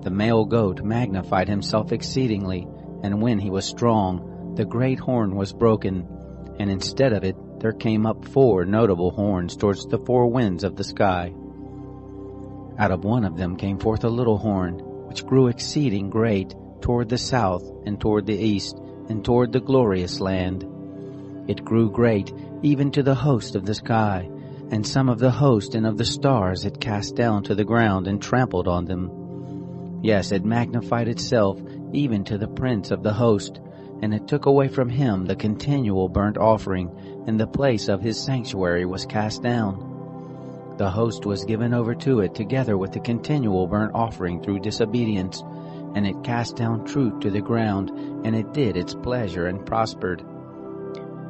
A: The male goat magnified himself exceedingly, and when he was strong, the great horn was broken, and instead of it there came up 4 notable horns towards the 4 winds of the sky. Out of one of them came forth a little horn, which grew exceeding great, toward the south, and toward the east, and toward the glorious land. It grew great, even to the host of the sky, and some of the host and of the stars it cast down to the ground, and trampled on them. Yes, it magnified itself, even to the prince of the host, and it took away from him the continual burnt offering, and the place of his sanctuary was cast down. The host was given over to it together with the continual burnt offering through disobedience, and it cast down truth to the ground, and it did its pleasure and prospered.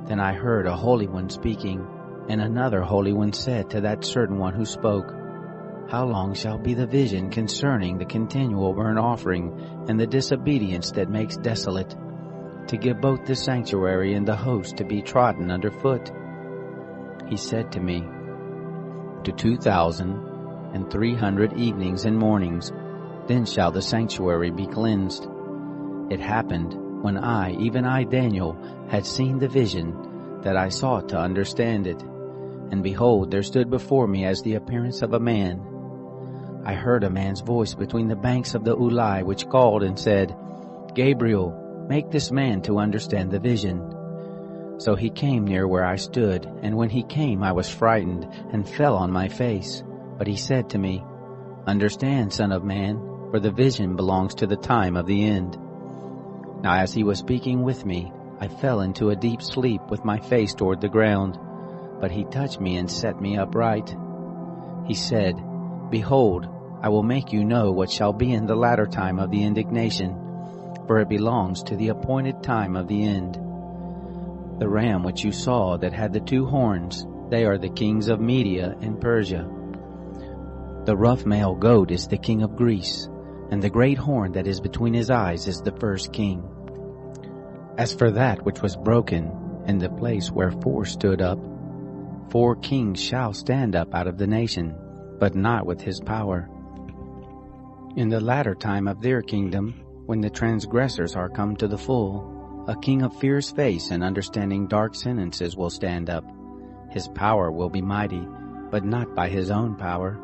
A: Then I heard a holy one speaking, and another holy one said to that certain one who spoke, How long shall be the vision concerning the continual burnt offering and the disobedience that makes desolate, to give both the sanctuary and the host to be trodden under foot? He said to me, To 2,300 evenings and mornings, then shall the sanctuary be cleansed. It happened, when I, even I, Daniel, had seen the vision, that I sought to understand it. And behold, there stood before me as the appearance of a man. I heard a man's voice between the banks of the Ulai, which called and said, Gabriel, make this man to understand the vision. So he came near where I stood, and when he came I was frightened, and fell on my face. But he said to me, Understand, son of man, for the vision belongs to the time of the end. Now as he was speaking with me, I fell into a deep sleep with my face toward the ground. But he touched me and set me upright. He said, Behold, I will make you know what shall be in the latter time of the indignation, for it belongs to the appointed time of the end. The ram which you saw that had the 2 horns, they are the kings of Media and Persia. The rough male goat is the king of Greece, and the great horn that is between his eyes is the first king. As for that which was broken, in the place where 4 stood up, 4 kings shall stand up out of the nation, but not with his power. In the latter time of their kingdom, when the transgressors are come to the full, a king of fierce face and understanding dark sentences will stand up. His power will be mighty, but not by his own power,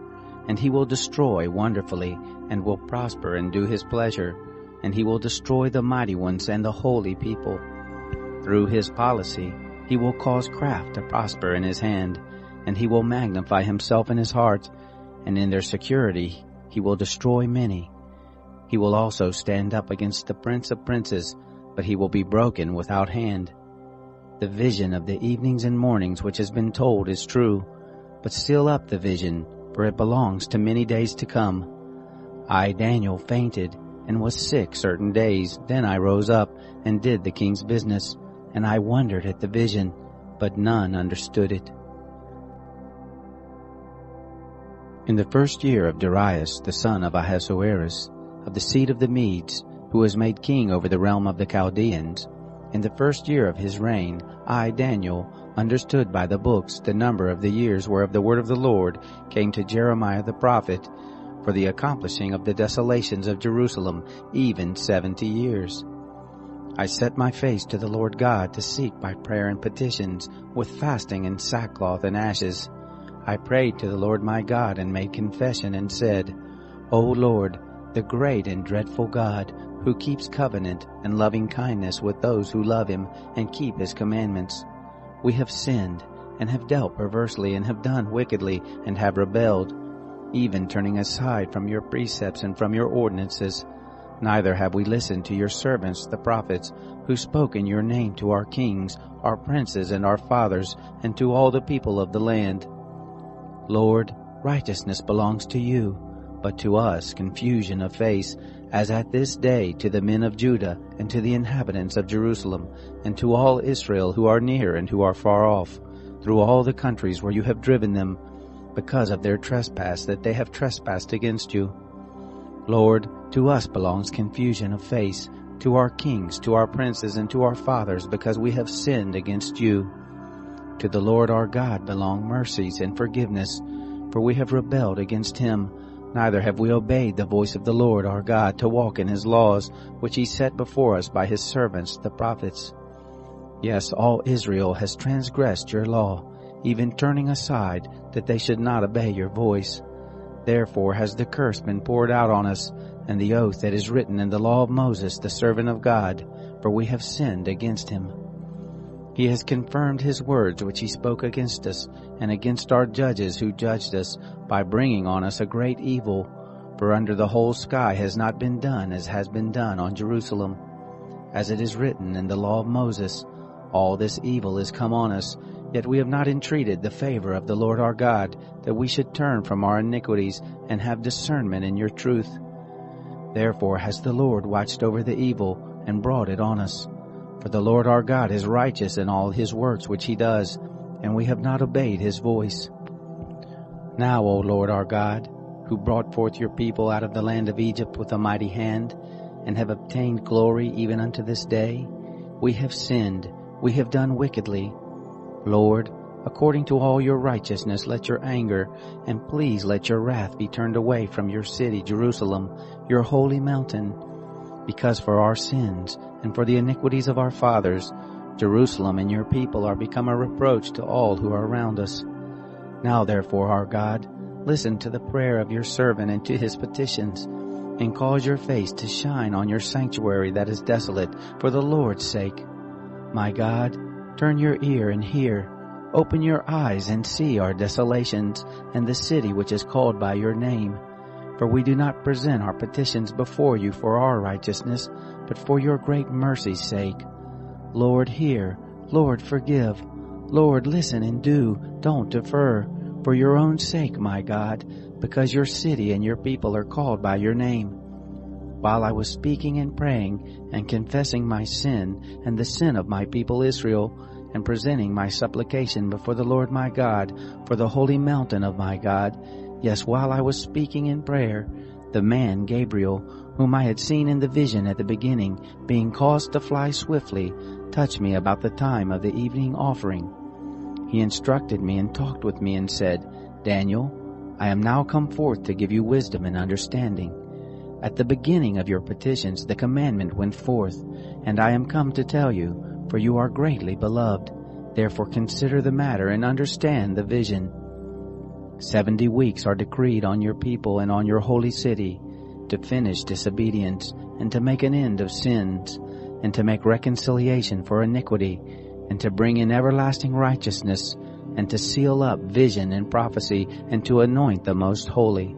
A: and he will destroy wonderfully, and will prosper and do his pleasure, and he will destroy the mighty ones and the holy people. Through his policy he will cause craft to prosper in his hand, and he will magnify himself in his heart, and in their security he will destroy many. He will also stand up against the prince of princes, but he will be broken without hand. The vision of the evenings and mornings which has been told is true, but seal up the vision, for it belongs to many days to come. I, Daniel, fainted and was sick certain days. Then I rose up and did the king's business, and I wondered at the vision, but none understood it. In the first year of Darius, the son of Ahasuerus, of the seed of the Medes, who was made king over the realm of the Chaldeans, in the first year of his reign, I, Daniel, understood by the books the number of the years whereof the word of the Lord came to Jeremiah the prophet, for the accomplishing of the desolations of Jerusalem, even 70 years. I set my face to the Lord God to seek by prayer and petitions, with fasting and sackcloth and ashes. I prayed to the Lord my God and made confession and said, O Lord, the great and dreadful God, who keeps covenant and loving kindness with those who love him and keep his commandments, we have sinned and have dealt perversely and have done wickedly and have rebelled, even turning aside from your precepts and from your ordinances. Neither have we listened to your servants the prophets, who spoke in your name to our kings, our princes, and our fathers, and to all the people of the land. Lord, righteousness belongs to you, but to us confusion of face, as at this day to the men of Judah, and to the inhabitants of Jerusalem, and to all Israel who are near and who are far off, through all the countries where you have driven them, because of their trespass that they have trespassed against you. Lord, to us belongs confusion of face, to our kings, to our princes, and to our fathers, because we have sinned against you. To the Lord our God belong mercies and forgiveness, for we have rebelled against him, neither have we obeyed the voice of the Lord our God to walk in his laws, which he set before us by his servants the prophets. Yes, all Israel has transgressed your law, even turning aside, that they should not obey your voice. Therefore has the curse been poured out on us, and the oath that is written in the law of Moses the servant of God, for we have sinned against him. He has confirmed his words which he spoke against us, and against our judges who judged us, by bringing on us a great evil. For under the whole sky has not been done as has been done on Jerusalem. As it is written in the law of Moses, all this evil is come on us, yet we have not entreated the favor of the Lord our God, that we should turn from our iniquities and have discernment in your truth. Therefore has the Lord watched over the evil and brought it on us. For the Lord our God is righteous in all his works which he does, and we have not obeyed his voice. Now, O Lord our God, who brought forth your people out of the land of Egypt with a mighty hand, and have obtained glory even unto this day, we have sinned, we have done wickedly. Lord, according to all your righteousness, let your anger, and please let your wrath be turned away from your city, Jerusalem, your holy mountain. Because for our sins and for the iniquities of our fathers, Jerusalem and your people are become a reproach to all who are around us. Now therefore, our God, listen to the prayer of your servant and to his petitions, and cause your face to shine on your sanctuary that is desolate, for the Lord's sake. My God, turn your ear and hear. Open your eyes and see our desolations, and the city which is called by your name. For we do not present our petitions before you for our righteousness, but for your great mercy's sake. Lord, hear. Lord, forgive. Lord, listen and do. Don't defer. For your own sake, my God, because your city and your people are called by your name. While I was speaking and praying and confessing my sin and the sin of my people Israel, and presenting my supplication before the Lord my God for the holy mountain of my God, yes, while I was speaking in prayer, the man Gabriel, whom I had seen in the vision at the beginning, being caused to fly swiftly, touched me about the time of the evening offering. He instructed me and talked with me and said, Daniel, I am now come forth to give you wisdom and understanding. At the beginning of your petitions the commandment went forth, and I am come to tell you, for you are greatly beloved. Therefore consider the matter and understand the vision. 70 weeks are decreed on your people and on your holy city, to finish disobedience, and to make an end of sins, and to make reconciliation for iniquity, and to bring in everlasting righteousness, and to seal up vision and prophecy, and to anoint the most holy.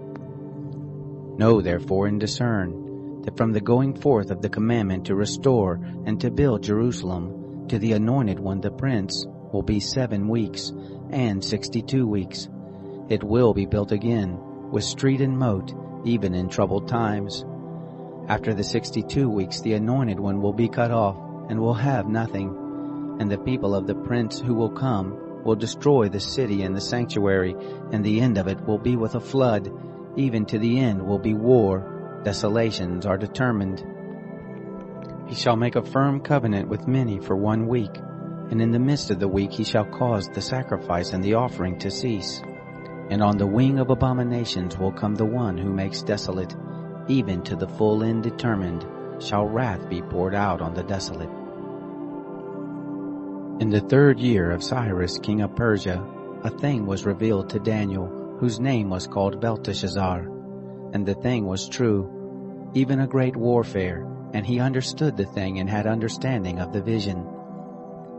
A: Know therefore and discern, that from the going forth of the commandment to restore and to build Jerusalem, to the anointed one the prince, will be 7 weeks, and 62 weeks. It will be built again, with street and moat, even in troubled times. After the 62 weeks the anointed one will be cut off, and will have nothing. And the people of the prince who will come will destroy the city and the sanctuary, and the end of it will be with a flood. Even to the end will be war. Desolations are determined. He shall make a firm covenant with many for 1 week, and in the midst of the week he shall cause the sacrifice and the offering to cease. And on the wing of abominations will come the one who makes desolate, even to the full end determined, shall wrath be poured out on the desolate. In the 3rd year of Cyrus king of Persia, a thing was revealed to Daniel, whose name was called Belteshazzar. And the thing was true, even a great warfare, and he understood the thing and had understanding of the vision.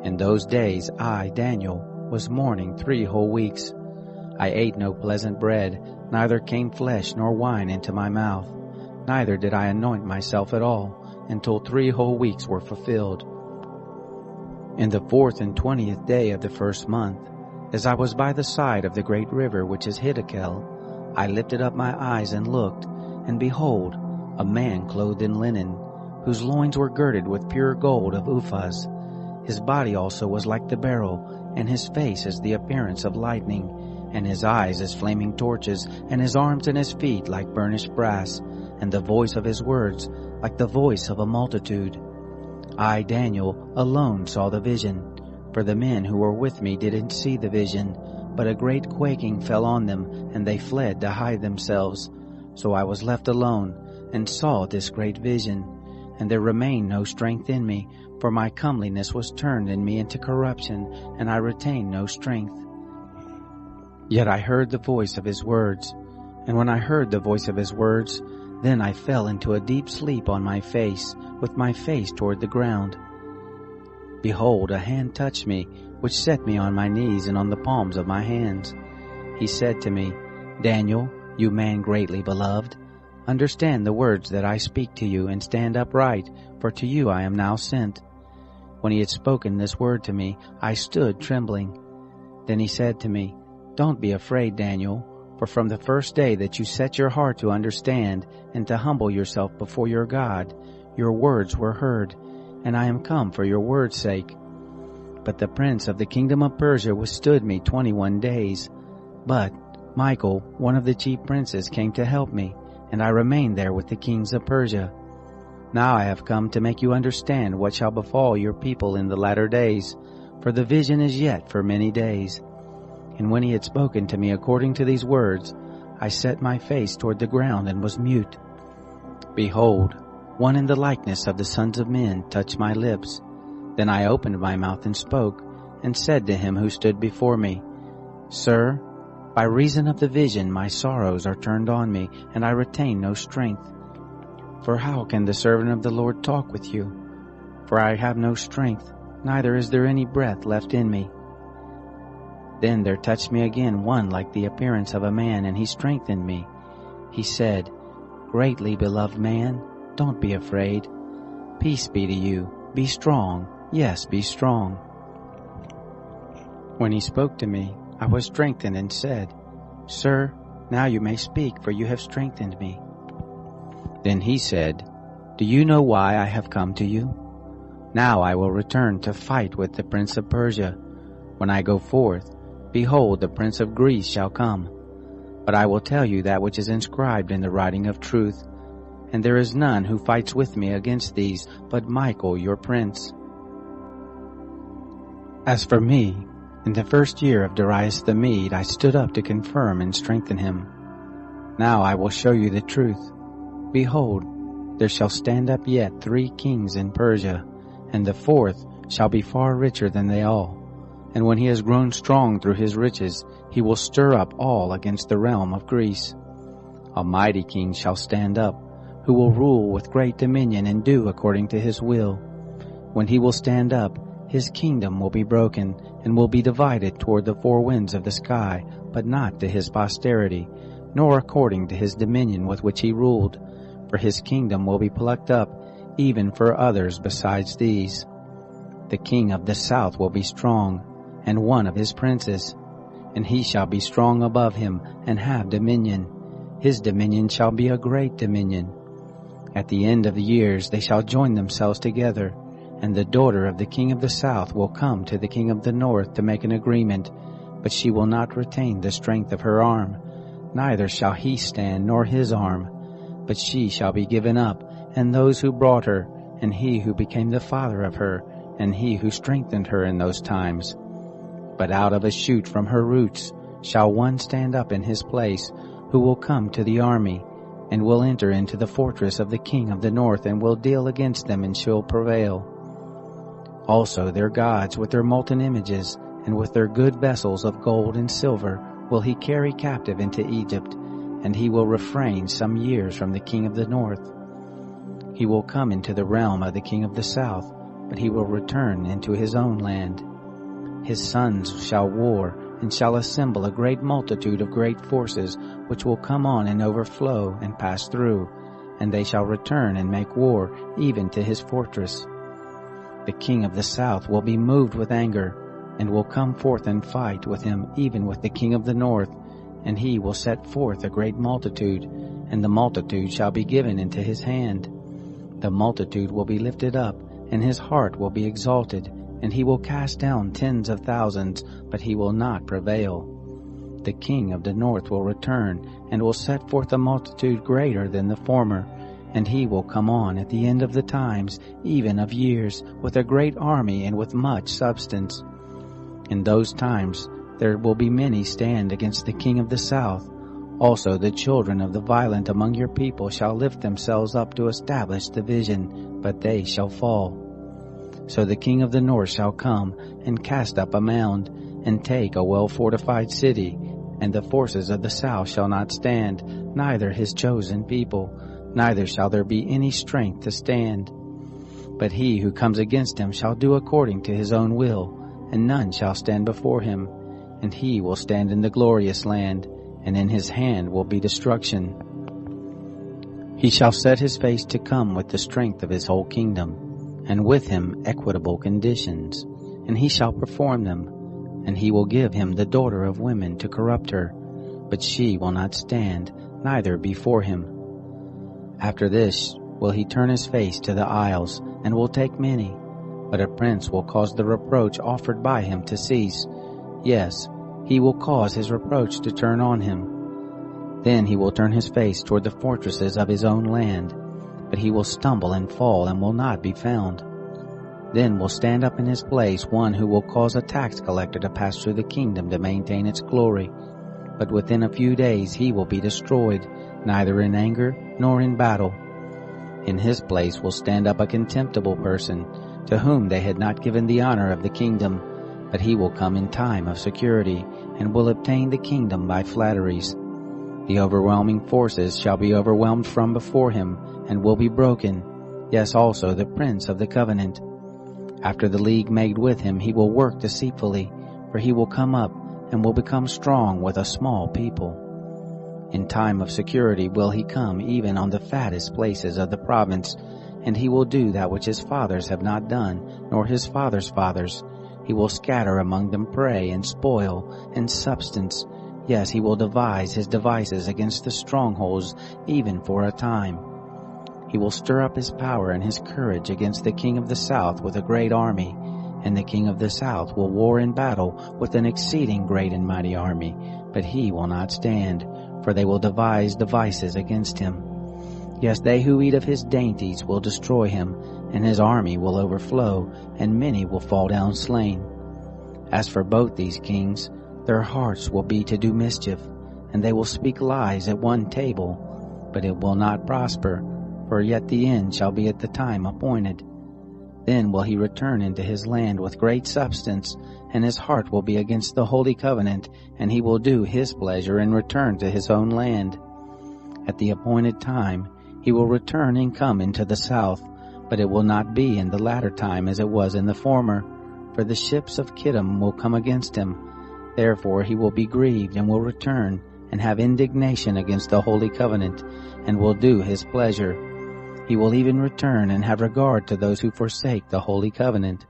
A: In those days I, Daniel, was mourning 3 whole weeks. I ate no pleasant bread, neither came flesh nor wine into my mouth, neither did I anoint myself at all, until 3 whole weeks were fulfilled. In the 4th and 20th day of the 1st month, as I was by the side of the great river which is Hiddekel, I lifted up my eyes and looked, and behold, a man clothed in linen, whose loins were girded with pure gold of Uphaz. His body also was like the beryl, and his face as the appearance of lightning, and his eyes as flaming torches, and his arms and his feet like burnished brass, and the voice of his words like the voice of a multitude. I, Daniel, alone saw the vision, for the men who were with me didn't see the vision, but a great quaking fell on them, and they fled to hide themselves. So I was left alone, and saw this great vision, and there remained no strength in me, for my comeliness was turned in me into corruption, and I retained no strength. Yet I heard the voice of his words, and when I heard the voice of his words, then I fell into a deep sleep on my face, with my face toward the ground. Behold, a hand touched me, which set me on my knees and on the palms of my hands. He said to me, Daniel, you man greatly beloved, understand the words that I speak to you, and stand upright, for to you I am now sent. When he had spoken this word to me, I stood trembling. Then he said to me, Don't be afraid, Daniel, for from the first day that you set your heart to understand and to humble yourself before your God, your words were heard, and I am come for your word's sake. But the prince of the kingdom of Persia withstood me 21 days. But Michael, one of the chief princes, came to help me, and I remained there with the kings of Persia. Now I have come to make you understand what shall befall your people in the latter days, for the vision is yet for many days. And when he had spoken to me according to these words, I set my face toward the ground and was mute. Behold, one in the likeness of the sons of men touched my lips. Then I opened my mouth and spoke, and said to him who stood before me, Sir, by reason of the vision my sorrows are turned on me, and I retain no strength. For how can the servant of the Lord talk with you? For I have no strength, neither is there any breath left in me. Then there touched me again one like the appearance of a man, and he strengthened me. He said, Greatly beloved man, don't be afraid. Peace be to you. Be strong. Yes, be strong. When he spoke to me, I was strengthened and said, Sir, now you may speak, for you have strengthened me. Then he said, Do you know why I have come to you? Now I will return to fight with the prince of Persia. When I go forth, behold, the prince of Greece shall come. But I will tell you that which is inscribed in the writing of truth. And there is none who fights with me against these, but Michael your prince. As for me, in the 1st year of Darius the Mede, I stood up to confirm and strengthen him. Now I will show you the truth. Behold, there shall stand up yet 3 kings in Persia, and the 4th shall be far richer than they all. And when he has grown strong through his riches, he will stir up all against the realm of Greece. A mighty king shall stand up, who will rule with great dominion and do according to his will. When he will stand up, his kingdom will be broken, and will be divided toward the 4 winds of the sky, but not to his posterity, nor according to his dominion with which he ruled. For his kingdom will be plucked up, even for others besides these. The king of the south will be strong, and one of his princes, and he shall be strong above him, and have dominion. His dominion shall be a great dominion. At the end of the years they shall join themselves together, and the daughter of the king of the south will come to the king of the north to make an agreement, but she will not retain the strength of her arm, neither shall he stand nor his arm, but she shall be given up, and those who brought her, and he who became the father of her, and he who strengthened her in those times. But out of a shoot from her roots shall one stand up in his place, who will come to the army, and will enter into the fortress of the king of the north, and will deal against them, and shall prevail. Also their gods with their molten images, and with their good vessels of gold and silver, will he carry captive into Egypt, and he will refrain some years from the king of the north. He will come into the realm of the king of the south, but he will return into his own land. His sons shall war, and shall assemble a great multitude of great forces, which will come on and overflow and pass through, and they shall return and make war even to his fortress. The king of the south will be moved with anger, and will come forth and fight with him even with the king of the north, and he will set forth a great multitude, and the multitude shall be given into his hand. The multitude will be lifted up, and his heart will be exalted, and he will cast down tens of thousands, but he will not prevail. The king of the north will return, and will set forth a multitude greater than the former, and he will come on at the end of the times, even of years, with a great army and with much substance. In those times there will be many stand against the king of the south. Also the children of the violent among your people shall lift themselves up to establish division, but they shall fall. So the king of the north shall come, and cast up a mound, and take a well-fortified city, and the forces of the south shall not stand, neither his chosen people, neither shall there be any strength to stand. But he who comes against him shall do according to his own will, and none shall stand before him. And he will stand in the glorious land, and in his hand will be destruction. He shall set his face to come with the strength of his whole kingdom, and with him equitable conditions, and he shall perform them. And he will give him the daughter of women to corrupt her, but she will not stand, neither before him. After this will he turn his face to the isles, and will take many. But a prince will cause the reproach offered by him to cease. Yes, he will cause his reproach to turn on him. Then he will turn his face toward the fortresses of his own land, but he will stumble and fall, and will not be found. Then will stand up in his place one who will cause a tax collector to pass through the kingdom to maintain its glory. But within a few days he will be destroyed, neither in anger nor in battle. In his place will stand up a contemptible person, to whom they had not given the honor of the kingdom, but he will come in time of security, and will obtain the kingdom by flatteries. The overwhelming forces shall be overwhelmed from before him, and will be broken, yes, also the prince of the covenant. After the league made with him he will work deceitfully, for he will come up, and will become strong with a small people. In time of security will he come even on the fattest places of the province, and he will do that which his fathers have not done, nor his fathers' fathers. He will scatter among them prey and spoil and substance. Yes, he will devise his devices against the strongholds, even for a time. He will stir up his power and his courage against the king of the south with a great army, and the king of the south will war in battle with an exceeding great and mighty army, but he will not stand, for they will devise devices against him. Yes, they who eat of his dainties will destroy him, and his army will overflow, and many will fall down slain. As for both these kings, their hearts will be to do mischief, and they will speak lies at one table. but it will not prosper, for yet the end shall be at the time appointed. Then will he return into his land with great substance, and his heart will be against the holy covenant, and he will do his pleasure and return to his own land. At the appointed time he will return and come into the south, but it will not be in the latter time as it was in the former, for the ships of Kittim will come against him. Therefore he will be grieved and will return, and have indignation against the holy covenant, and will do his pleasure. He will even return and have regard to those who forsake the holy covenant.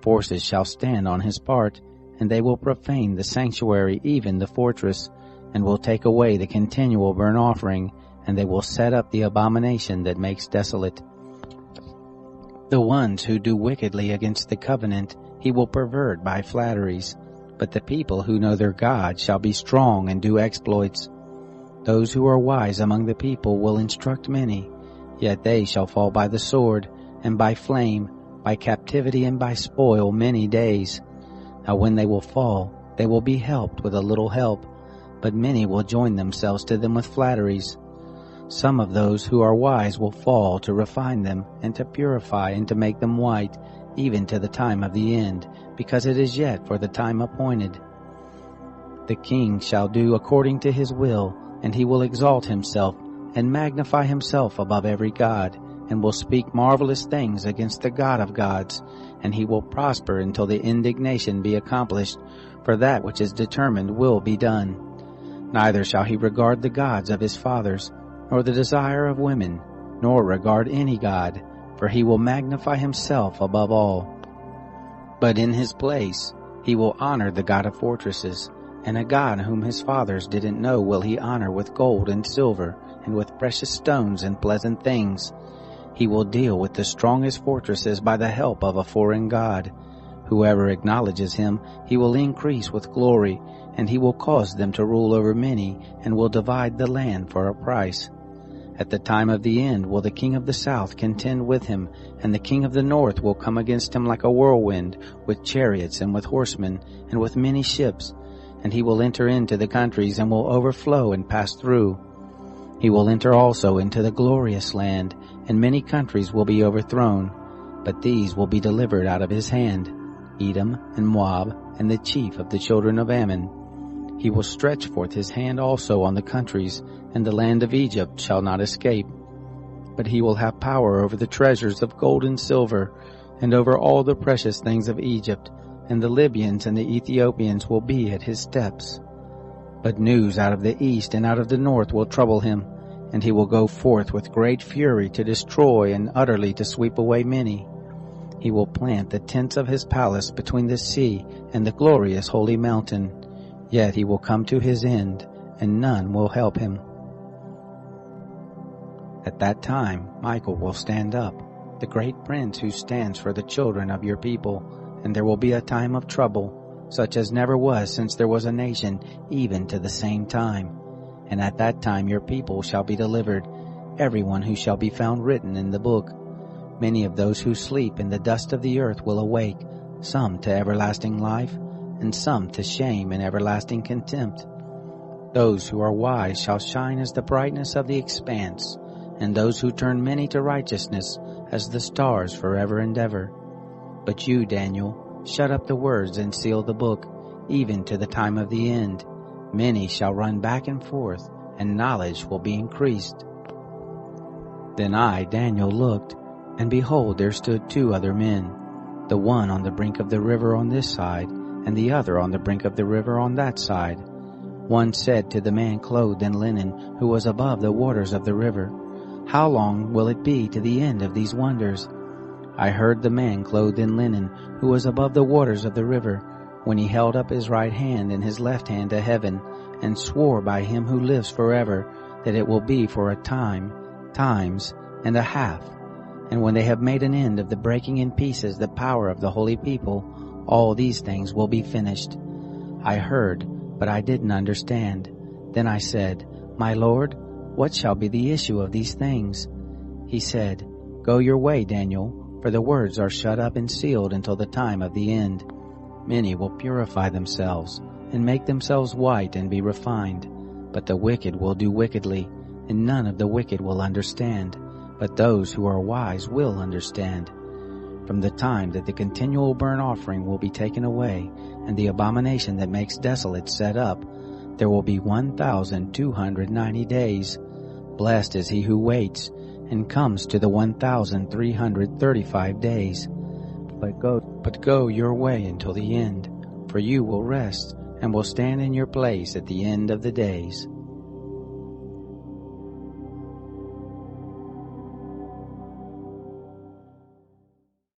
A: Forces shall stand on his part, and they will profane the sanctuary, even the fortress, and will take away the continual burnt offering, and they will set up the abomination that makes desolate. The ones who do wickedly against the covenant he will pervert by flatteries, but the people who know their God shall be strong and do exploits. Those who are wise among the people will instruct many, yet they shall fall by the sword, and by flame, by captivity, and by spoil many days. Now when they will fall, they will be helped with a little help, but many will join themselves to them with flatteries. Some of those who are wise will fall to refine them, and to purify, and to make them white, even to the time of the end, because it is yet for the time appointed. The king shall do according to his will, and he will exalt himself, and magnify himself above every god, and will speak marvelous things against the God of gods, and he will prosper until the indignation be accomplished, for that which is determined will be done. Neither shall he regard the gods of his fathers, nor the desire of women, nor regard any god, for he will magnify himself above all. But in his place he will honor the God of fortresses, and a God whom his fathers didn't know will he honor with gold and silver, and with precious stones and pleasant things. He will deal with the strongest fortresses by the help of a foreign god. Whoever acknowledges him he will increase with glory, and he will cause them to rule over many, and will divide the land for a price. At the time of the end will the king of the south contend with him, and the king of the north will come against him like a whirlwind, with chariots and with horsemen, and with many ships. And he will enter into the countries, and will overflow and pass through. He will enter also into the glorious land, and many countries will be overthrown, but these will be delivered out of his hand, Edom and Moab, and the chief of the children of Ammon. He will stretch forth his hand also on the countries, and the land of Egypt shall not escape. But he will have power over the treasures of gold and silver, and over all the precious things of Egypt, and the Libyans and the Ethiopians will be at his steps. But news out of the east and out of the north will trouble him, and he will go forth with great fury to destroy and utterly to sweep away many. He will plant the tents of his palace between the sea and the glorious holy mountain. Yet he will come to his end, and none will help him. At that time Michael will stand up, the great prince who stands for the children of your people, and there will be a time of trouble, such as never was since there was a nation, even to the same time. And at that time your people shall be delivered, everyone who shall be found written in the book. Many of those who sleep in the dust of the earth will awake, some to everlasting life, and some to shame and everlasting contempt. Those who are wise shall shine as the brightness of the expanse, and those who turn many to righteousness as the stars forever and ever. But you, Daniel, shut up the words and seal the book, even to the time of the end. Many shall run back and forth, and knowledge will be increased. Then I, Daniel, looked, and behold, there stood 2 other men, the one on the brink of the river on this side, and the other on the brink of the river on that side. One said to the man clothed in linen, who was above the waters of the river, How long will it be to the end of these wonders? I heard the man clothed in linen, who was above the waters of the river, when he held up his right hand and his left hand to heaven, and swore by him who lives forever, that it will be for a time, times, and a half. And when they have made an end of the breaking in pieces the power of the holy people, all these things will be finished. I heard, but I didn't understand. Then I said, My Lord, what shall be the issue of these things? He said, Go your way, Daniel, for the words are shut up and sealed until the time of the end. Many will purify themselves, and make themselves white and be refined, but the wicked will do wickedly, and none of the wicked will understand, but those who are wise will understand. From the time that the continual burnt offering will be taken away, and the abomination that makes desolate set up, there will be 1,290 days. Blessed is he who waits, and comes to the 1,335 days. But go your way until the end, for you will rest, and will stand in your place at the end of the days.